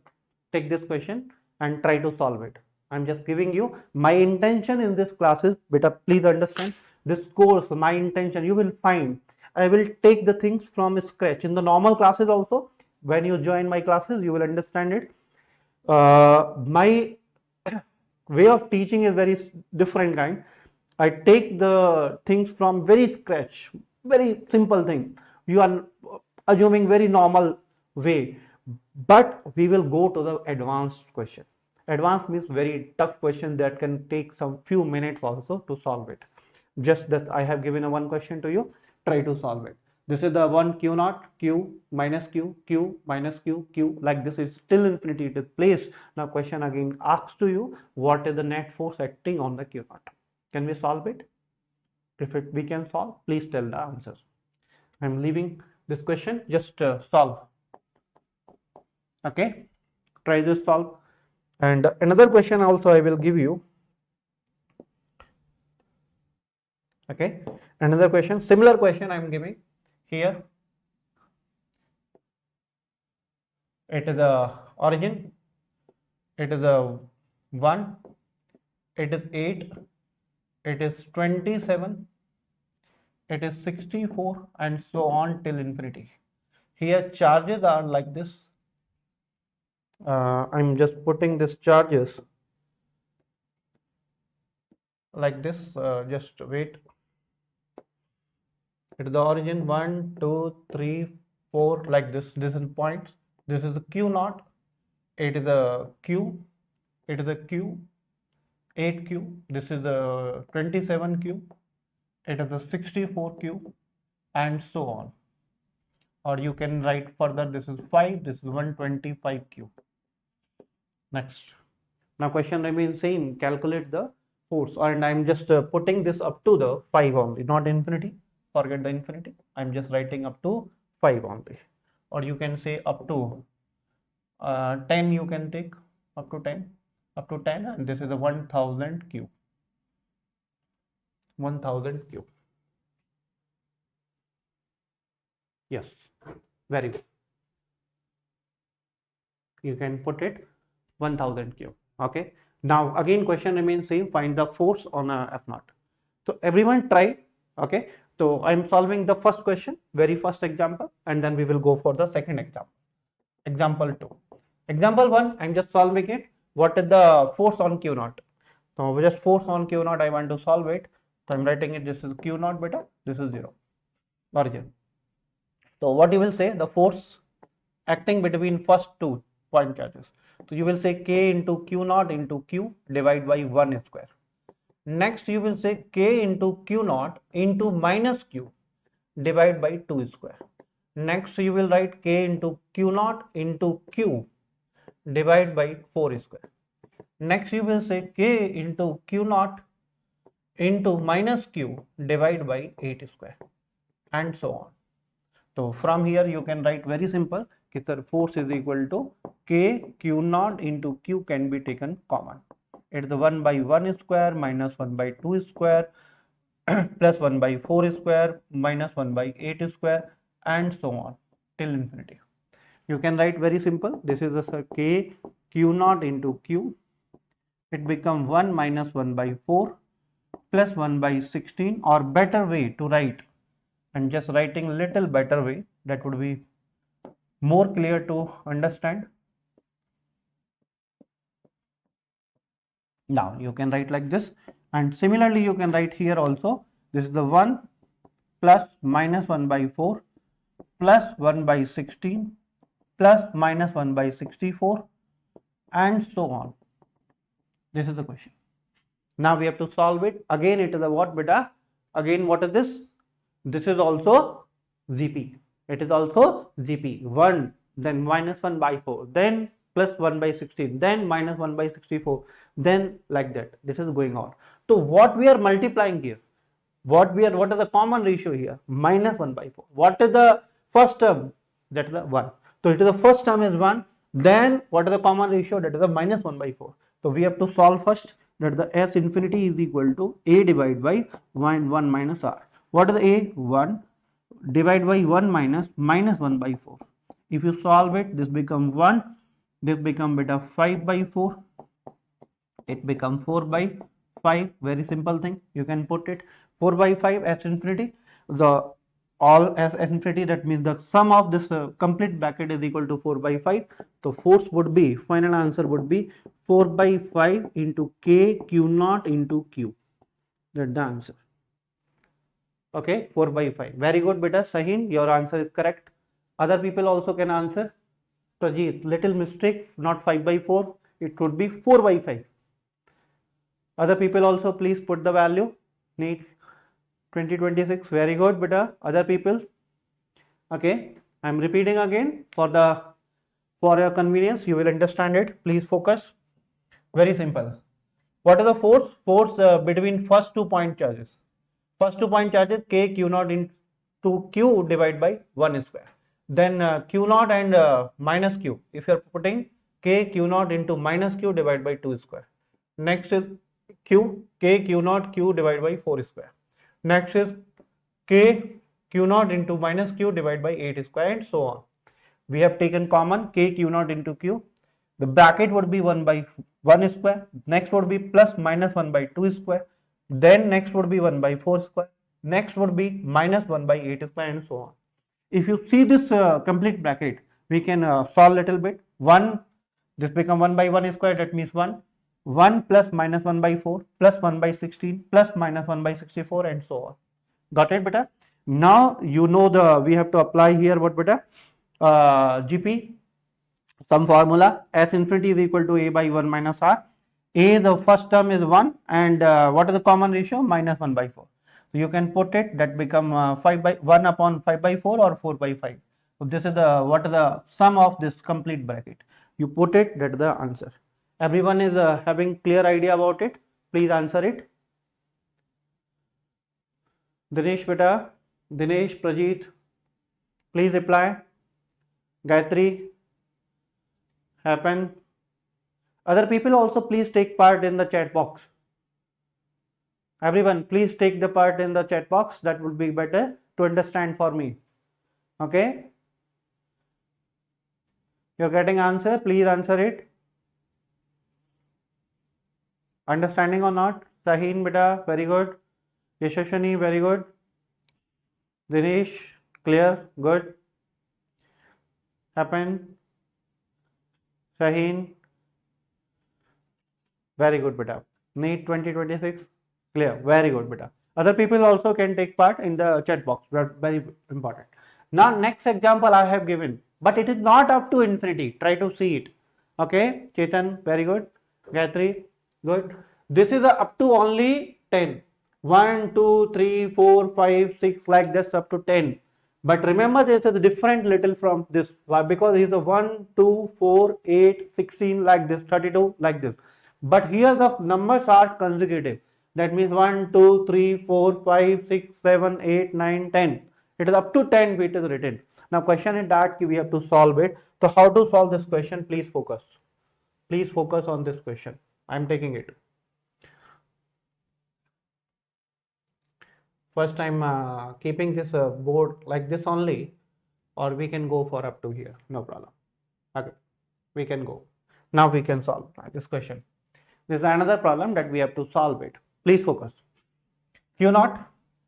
take this question and try to solve it. I'm just giving you my intention in this class is, beta, please understand this course. My intention, you will find I will take the things from scratch in the normal classes also. When you join my classes, you will understand it. My way of teaching is very different kind. I take the things from very scratch, very simple thing. You are assuming very normal way, but we will go to the advanced question. Advanced means very tough question that can take some few minutes also to solve it. Just that I have given a one question to you, try to solve it. This is the 1 Q naught, Q minus Q, Q minus Q, Q, like this is still infinity, it is placed. Now question again asks to you, what is the net force acting on the Q naught? Can we solve it? If we can solve, please tell the answers. I am leaving this question, just solve. Okay, try this solve. And another question also I will give you. Okay, another question, similar question I am giving here. It is the origin, it is a 1, it is 8, it is 27, it is 64, and so on till infinity. Here charges are like this. I'm just putting this charges like this. Just wait. It is the origin 1, 2, 3, 4 like this. This is points. This is the Q naught. It is the Q. It is the Q. 8Q. This is the 27Q. It is the 64Q, and so on. or you can write further, this is 5, this is 125Q. Next. Now question remains same, calculate the force, and I'm just putting this up to the 5 only, not infinity. Forget the infinity. I'm just writing up to 5 only, or you can say up to 10, you can take up to 10, and this is a 1000 Q. 1000 Q. Yes, very good. You can put it 1000 Q. Okay. Now again question remains same, find the force on a F naught. So everyone try. Okay. So I'm solving the first question, very first example, and then we will go for the second example. Example 2. Example 1, I'm just solving it. What is the force on Q naught? So just force on Q naught, I want to solve it. So I'm writing it, this is Q naught beta, this is 0, origin. So what you will say, the force acting between first 2 point charges. So you will say K into Q naught into Q divided by 1 square. Next you will say K into Q naught into minus Q divided by 2 square. Next you will write K into Q naught into Q divided by 4 square. Next you will say K into Q naught into minus Q divided by 8 square, and so on. So from here you can write very simple, the force is equal to K Q naught into Q can be taken common. It's the 1 by 1 square minus 1 by 2 square plus 1 by 4 square minus 1 by 8 square, and so on till infinity. You can write very simple, this is a K Q naught into Q, it becomes 1 minus 1 by 4 plus 1 by 16, or better way to write, and just writing little better way, that would be more clear to understand. Now you can write like this, and similarly you can write here also, this is the 1 plus minus 1 by 4 plus 1 by 16 plus minus 1 by 64, and so on. This is the question. Now we have to solve it. Again it is a what beta? Again what is this? This is also GP. It is also GP. 1, then minus 1 by 4, then plus 1 by 16, then minus 1 by 64, then like that. This is going on. So what we are multiplying here? What is the common ratio here? Minus 1 by 4. What is the first term? That is the 1. So it is the first term is 1. Then what is the common ratio? That is the minus 1 by 4. So we have to solve first, that the S infinity is equal to A divided by 1 minus R. What is the A? 1 divided by 1 minus 1 by 4. If you solve it, this becomes 1, this becomes beta 5 by 4, it becomes 4 by 5. Very simple thing, you can put it 4 by 5 S infinity, the all S infinity, that means the sum of this complete bracket is equal to 4 by 5. So force would be, final answer would be 4 by 5 into K Q naught into Q. That's the answer. Okay, 4 by 5. Very good beta. Sahin, your answer is correct. Other people also can answer. Prajit, little mistake, not 5 by 4, it would be 4 by 5. Other people also please put the value. NEET 2026. Very good beta. Other people. Okay, I am repeating again for your convenience, you will understand it. Please focus. Very simple. What is the force? Force between first 2 point charges. First 2 point charges K Q naught into Q divided by 1 square. Then Q naught and minus Q. If you are putting K Q naught into minus Q divided by 2 square. Next is Q K Q naught Q divided by 4 square. Next is K Q naught into minus Q divided by 8 square, and so on. We have taken common K Q naught into Q. The bracket would be 1 by 1 square. Next would be plus minus 1 by 2 square. Then next would be 1 by 4 square. Next would be minus 1 by 8 square, and so on. If you see this complete bracket, we can solve little bit. 1, this become 1 by 1 square, that means 1. 1 plus minus 1 by 4 plus 1 by 16 plus minus 1 by 64, and so on. Got it beta? Now you know we have to apply here what beta? GP, some formula. S infinity is equal to A by 1 minus R. A, the first term is 1, and what is the common ratio? Minus 1 by 4. So you can put it, that become 5 by 1 upon 5 by 4 or 4 by 5. So this is the what is the sum of this complete bracket. You put it, that is the answer. Everyone is having clear idea about it. Please answer it. Dinesh beta, Dinesh, Prajeet, please reply. Gayatri, happen. Other people also please take part in the chat box. Everyone, please take the part in the chat box. That would be better to understand for me. Okay? You're getting answer, please answer it. Understanding or not? Shaheen beta, very good. Yashashani, very good. Dinesh, clear, good. Happen. Shaheen, very good beta. NEET 2026, clear, very good beta. Other people also can take part in the chat box, very important. Now next example I have given, but it is not up to infinity. Try to see it. Okay, Chetan, very good. Gayatri, good. This is up to only 10. 1, 2, 3, 4, 5, 6, like this up to 10. But remember, this is different little from this. Why? Because it's a 1, 2, 4, 8, 16, like this, 32, like this. But here the numbers are consecutive. That means 1, 2, 3, 4, 5, 6, 7, 8, 9, 10. It is up to 10 it is written. Now question is that we have to solve it. So how to solve this question? Please focus. Please focus on this question. I am taking it. First I'm keeping this board like this only, or we can go for up to here, no problem. Okay, we can go. Now we can solve this question. This is another problem that we have to solve it. Please focus. Q naught.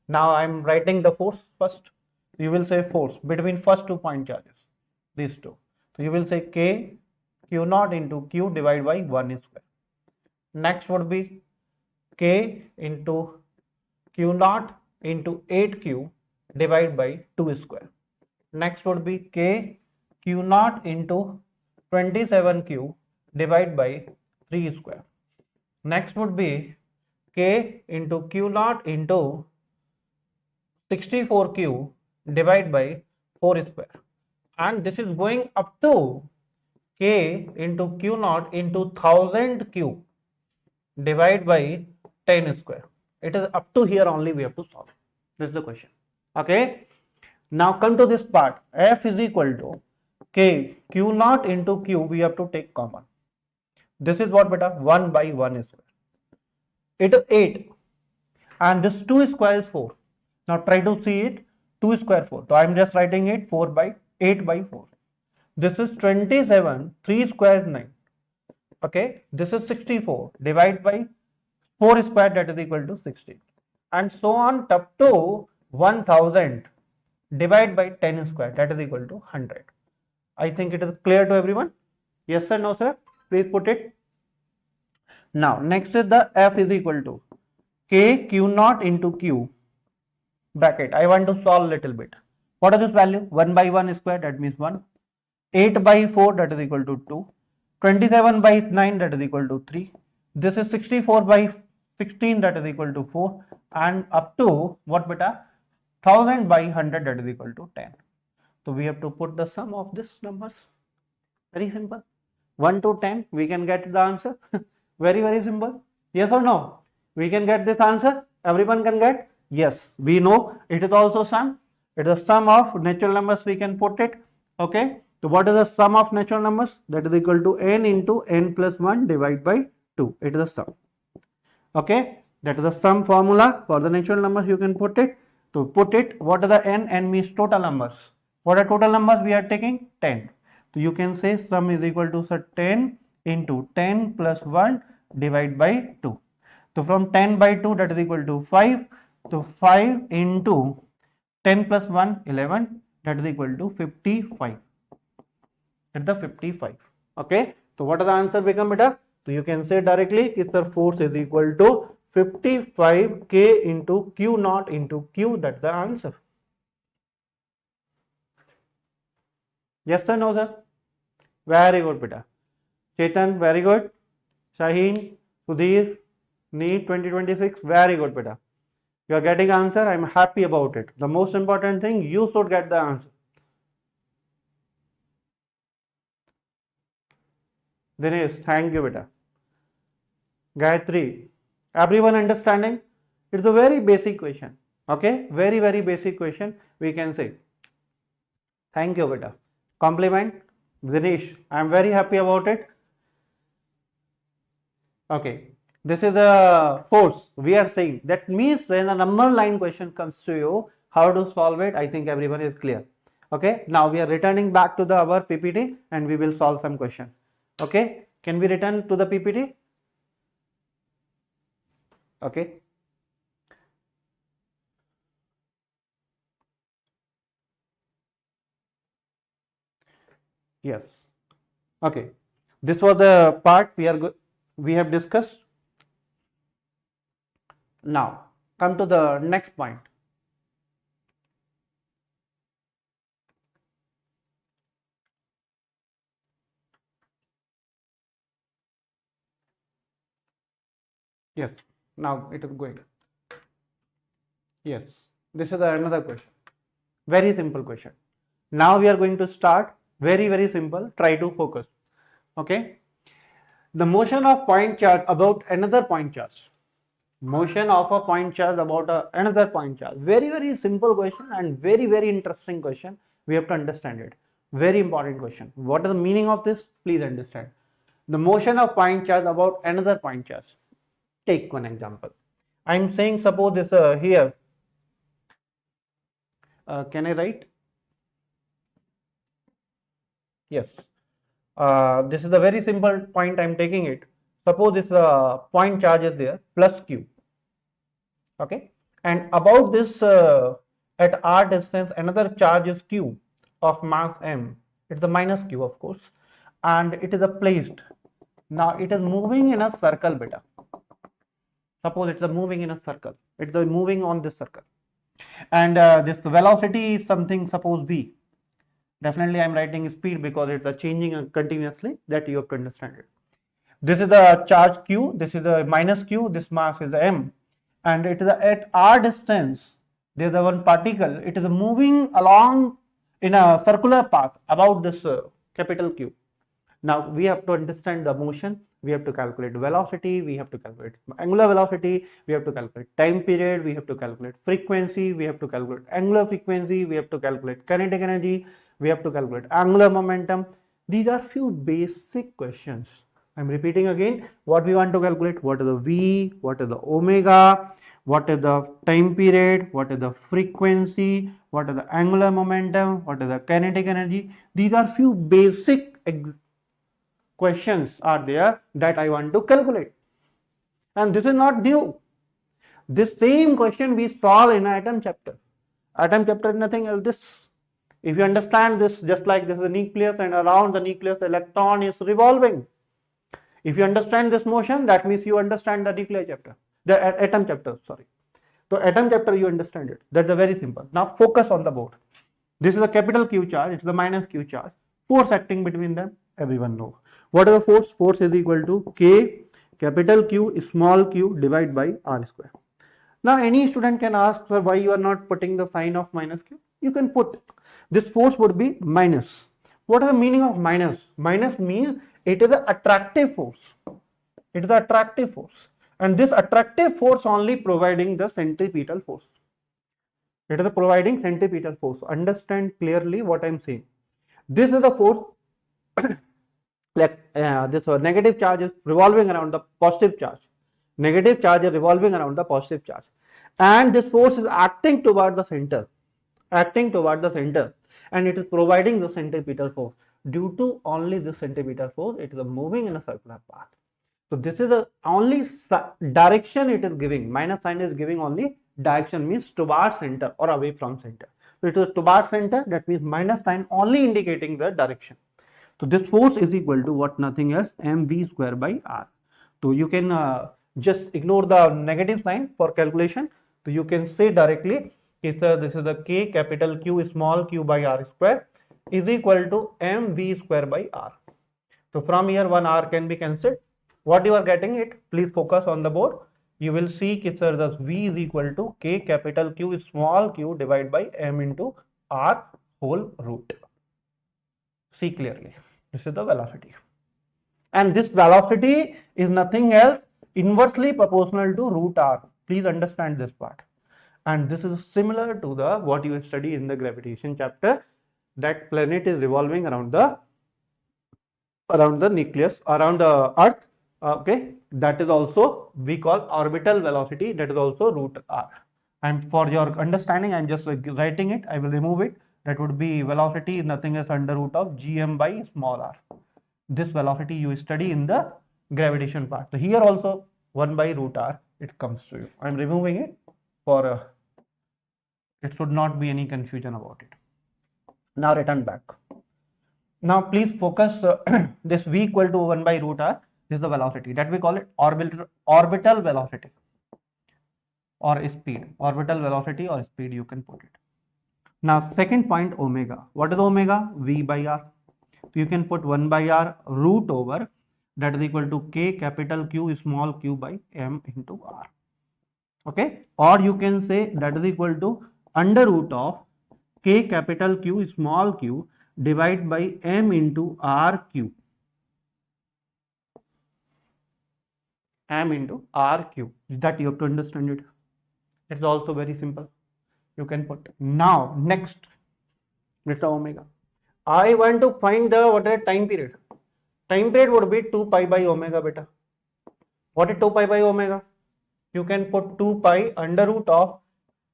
Now I'm writing the force first. You will say force between first 2 point charges, these two. So you will say K Q naught into Q divided by 1 square. Next would be K into Q naught into 8Q divided by 2 square. Next would be K Q naught into 27Q divided by 3 square. Next would be K into Q naught into 64Q divided by 4 square. And this is going up to K into Q naught into 1000Q divided by 10 square. It is up to here only we have to solve. This is the question. Okay. Now come to this part. F is equal to K Q naught into Q. We have to take common. This is what beta? 1 by 1 square. It is 8. And this 2 square is 4. Now try to see it. 2 square 4. So I am just writing it 4 by 8 by 4. This is 27. 3 square 9. Okay. This is 64. Divide by 4 square, that is equal to 16. And so on up to 1000 divided by 10 square, that is equal to 100. I think it is clear to everyone. Yes or no, sir? Please put it. Now next is the F is equal to K Q naught into Q bracket. I want to solve little bit. What is this value? 1 by 1 square, that means 1. 8 by 4, that is equal to 2. 27 by 9, that is equal to 3. This is 64 by 16, that is equal to 4. And up to what beta? 1000 by 100, that is equal to 10. So we have to put the sum of these numbers. Very simple. 1 to 10, we can get the answer. Very, very simple. Yes or no? We can get this answer. Everyone can get? Yes. We know it is also sum. It is sum of natural numbers. We can put it. Okay. So what is the sum of natural numbers? That is equal to n into n plus 1 divided by 2. It is the sum. Okay. That is the sum formula for the natural numbers. You can put it. To put it, what are the n? N means total numbers. What are total numbers we are taking? 10. So you can say sum is equal to 10 into 10 plus 1 divided by 2. So from 10 by 2, that is equal to 5. So 5 into 10 plus 1, 11. That is equal to 55. At the 55. Okay. So what are the answer become beta? So you can say directly if the force is equal to 55 K into Q naught into Q. That's the answer. Yes or no, sir? Very good, beta. Chetan, very good. Shaheen, Sudhir, NEET 2026, very good, beta. You are getting answer. I am happy about it. The most important thing, you should get the answer. Dinesh, thank you, beta. Gayatri, everyone understanding? It's a very basic question. Okay, very, very basic question we can say. Thank you, beta. Compliment. Dinesh, I am very happy about it. Okay, this is the force we are saying. That means when a number line question comes to you, how to solve it, I think everyone is clear. Okay, now we are returning back to our PPT and we will solve some question. Okay, can we return to the PPT? Okay. Yes. Okay. This was the part we have discussed. Now come to the next point. Yes. Now it is going. Yes. This is another question. Very simple question. Now we are going to start. Very, very simple. Try to focus. Okay. The motion of point charge about another point charge. Motion of a point charge about another point charge. Very, very simple question and very, very interesting question. We have to understand it. Very important question. What is the meaning of this? Please understand. The motion of point charge about another point charge. Take one example. I am saying suppose this here. Can I write? Yes. This is a very simple point I am taking it. Suppose this point charge is there plus q. Okay. And about this at r distance another charge is q of mass m. It's a minus q of course. And it is placed. Now it is moving in a circle beta. Suppose it's moving in a circle. It's moving on this circle. And this velocity is something suppose v. Definitely I am writing speed because it's changing continuously, that you have to understand it. This is the charge q, this is the minus q, this mass is m, and it is at r distance there is one particle, it is moving along in a circular path about this capital Q. Now we have to understand the motion, we have to calculate velocity, we have to calculate angular velocity, we have to calculate time period, we have to calculate frequency, we have to calculate angular frequency, we have to calculate kinetic energy, we have to calculate angular momentum. These are few basic questions. I am repeating again, what we want to calculate, what is the V, what is the omega, what is the time period, what is the frequency, what is the angular momentum, what is the kinetic energy. These are few basic questions are there that I want to calculate. And this is not new. This same question we solve in atom chapter. Atom chapter is nothing else. This, if you understand this, just like this is a nucleus and around the nucleus the electron is revolving. If you understand this motion, that means you understand the nuclear chapter, the atom chapter, sorry. So atom chapter you understand it. That's very simple. Now focus on the board. This is a capital Q charge, it's the minus Q charge. Force acting between them, everyone knows. What is the force? Force is equal to K capital Q small q divided by R square. Now any student can ask, sir, why you are not putting the sign of minus Q? You can put, this force would be minus. What is the meaning of minus? Minus means it is an attractive force. It is an attractive force. And this attractive force only providing the centripetal force. It is providing centripetal force. Understand clearly what I am saying. This is the force. Like this negative charge is revolving around the positive charge. Negative charge is revolving around the positive charge. And this force is acting toward the center. Acting toward the center. And it is providing the centripetal force. Due to only this centripetal force, it is moving in a circular path. So this is the only direction it is giving. Minus sign is giving only direction, means toward center or away from center. So it is toward center, that means minus sign only indicating the direction. So this force is equal to what, nothing else, mv square by r. So you can just ignore the negative sign for calculation. So you can say directly, this is the k capital Q small q by r square is equal to mv square by r. So from here one r can be cancelled. What you are getting it, please focus on the board. You will see sir, thus v is equal to k capital Q small q divided by m into r whole root. See clearly, this is the velocity. and this velocity is nothing else inversely proportional to root r. Please understand this part. And this is similar to the what you study in the gravitation chapter, that planet is revolving around the nucleus, around the earth. Okay, that is also we call orbital velocity, that is also root r. And for your understanding, I'm just writing it, I will remove it. That would be velocity is nothing else under root of gm by small r. This velocity you study in the gravitation part. So here also 1 by root r it comes to you. I'm removing it for it should not be any confusion about it. Now return back. Now please focus this v equal to 1 by root r. This is the velocity that we call it orbital velocity or speed. Orbital velocity or speed you can put it. Now second point, omega. What is omega? V by r. So you can put 1 by r root over, that is equal to k capital Q small q by m into r. Okay, or you can say that is equal to under root of k capital Q small q divided by m into r cube. M into r cube. That you have to understand it. It's also very simple. You can put. Now next, Mr. Omega. I want to find the what is time period. Time period would be 2 pi by omega beta. What is 2 pi by omega? You can put 2 pi under root of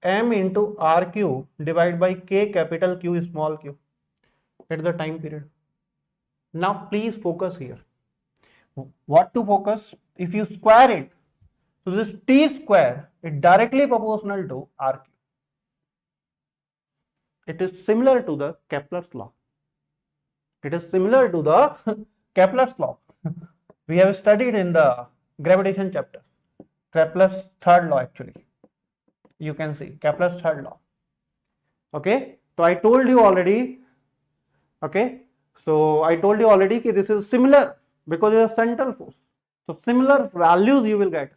m into r cube divided by k capital Q small q. That is the time period. Now please focus here. What to focus? If you square it, so this t square is directly proportional to r cube. It is similar to the Kepler's law. It is similar to the Kepler's law. We have studied in the gravitation chapter. Kepler's third law actually. You can see Kepler's third law. Okay. So I told you already. Okay. So I told you already that this is similar because it is central force. So similar values you will get.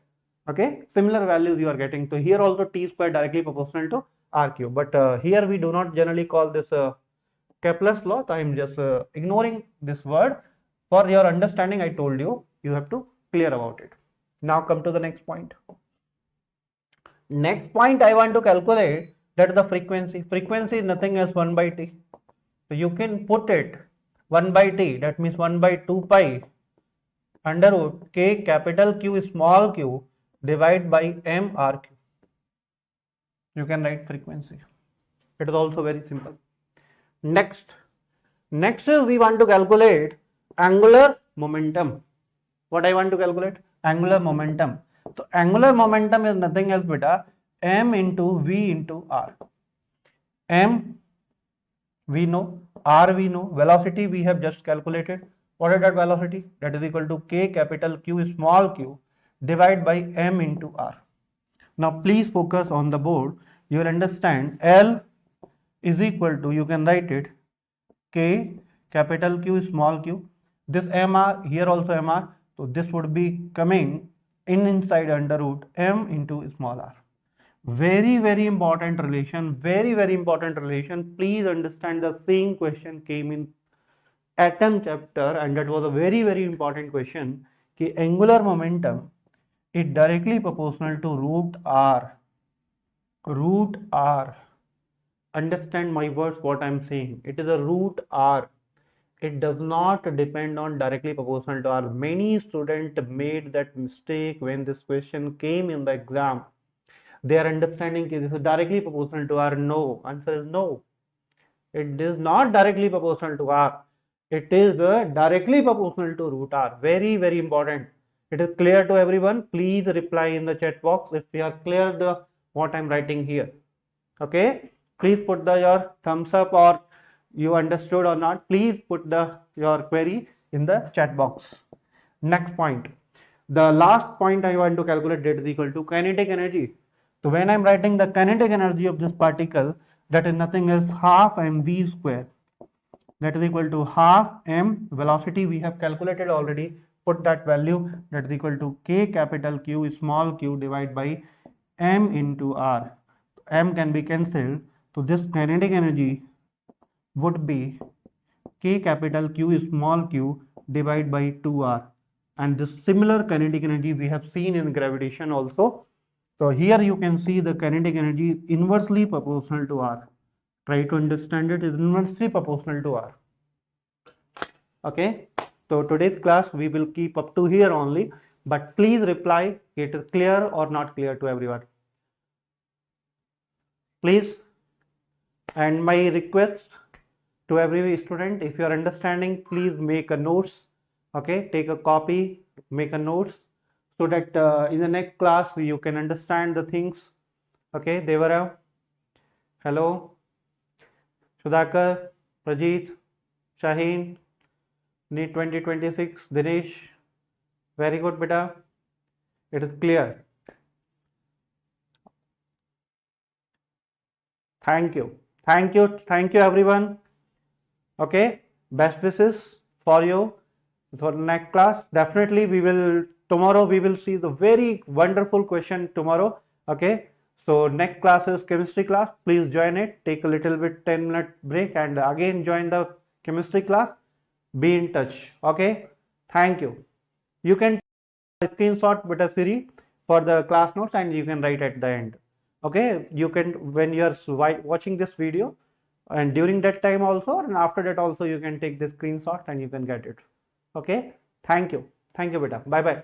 Okay. Similar values you are getting. So here also t square directly proportional to r cube. But here we do not generally call this Kepler's law. So I am just ignoring this word. For your understanding, I told you, you have to clear about it. Now come to the next point. Next point I want to calculate, that is the frequency. Frequency is nothing else 1 by t. So you can put it 1 by t, that means 1 by 2 pi under root k capital Q small q divided by m r q. You can write frequency. It is also very simple. Next we want to calculate angular momentum. What I want to calculate? Angular momentum. So angular momentum is nothing else beta m into v into r. M we know, r we know, velocity we have just calculated. What is that velocity? That is equal to k capital Q small q divided by m into r. Now please focus on the board. You will understand L is equal to, you can write it, k capital Q small q. This mr, here also mr. So this would be coming inside under root m into small r. Very, very important relation. Very, very important relation. Please understand the same question came in atom chapter, and that was a very, very important question. Ki angular momentum is directly proportional to root r. Root r. Understand my words, what I am saying. It is a root r. It does not depend on directly proportional to r. Many students made that mistake when this question came in the exam. They are understanding that this is directly proportional to r. No, answer is no. It is not directly proportional to r. It is directly proportional to root r. Very, very important. It is clear to everyone. Please reply in the chat box if you are clear the what I am writing here. Okay. Please put your thumbs up, or you understood or not. Please put your query in the chat box. Next point. The last point I want to calculate, that is equal to kinetic energy. So when I am writing the kinetic energy of this particle, that is nothing else half mv square. That is equal to half m velocity we have calculated already. Put that value, that is equal to k capital Q small q divided by m into r. M can be cancelled. So this kinetic energy would be k capital Q small q divided by 2r, and this similar kinetic energy we have seen in gravitation also. So here you can see the kinetic energy is inversely proportional to r. Try to understand it, is inversely proportional to r. Okay, so today's class we will keep up to here only, but please reply it is clear or not clear to everyone, please. And my request to every student, if you are understanding, please make a notes. Okay, take a copy, make a notes, so that in the next class you can understand the things. Okay, Devara, hello, Sudhakar, Prajeet, Shaheen, NEET 2026, Dinesh, very good beta, it is clear. Thank you, thank you, thank you everyone. Okay, best wishes for you for the next class. Definitely tomorrow we will see the very wonderful question tomorrow. Okay, so next class is chemistry class. Please join it, take a little bit 10-minute break and again join the chemistry class. Be in touch. Okay, thank you. You can screenshot with a Siri for the class notes and you can write at the end. Okay, you can, when you are watching this video, and during that time also and after that also, you can take the screenshot and you can get it. Okay, thank you beta, bye bye.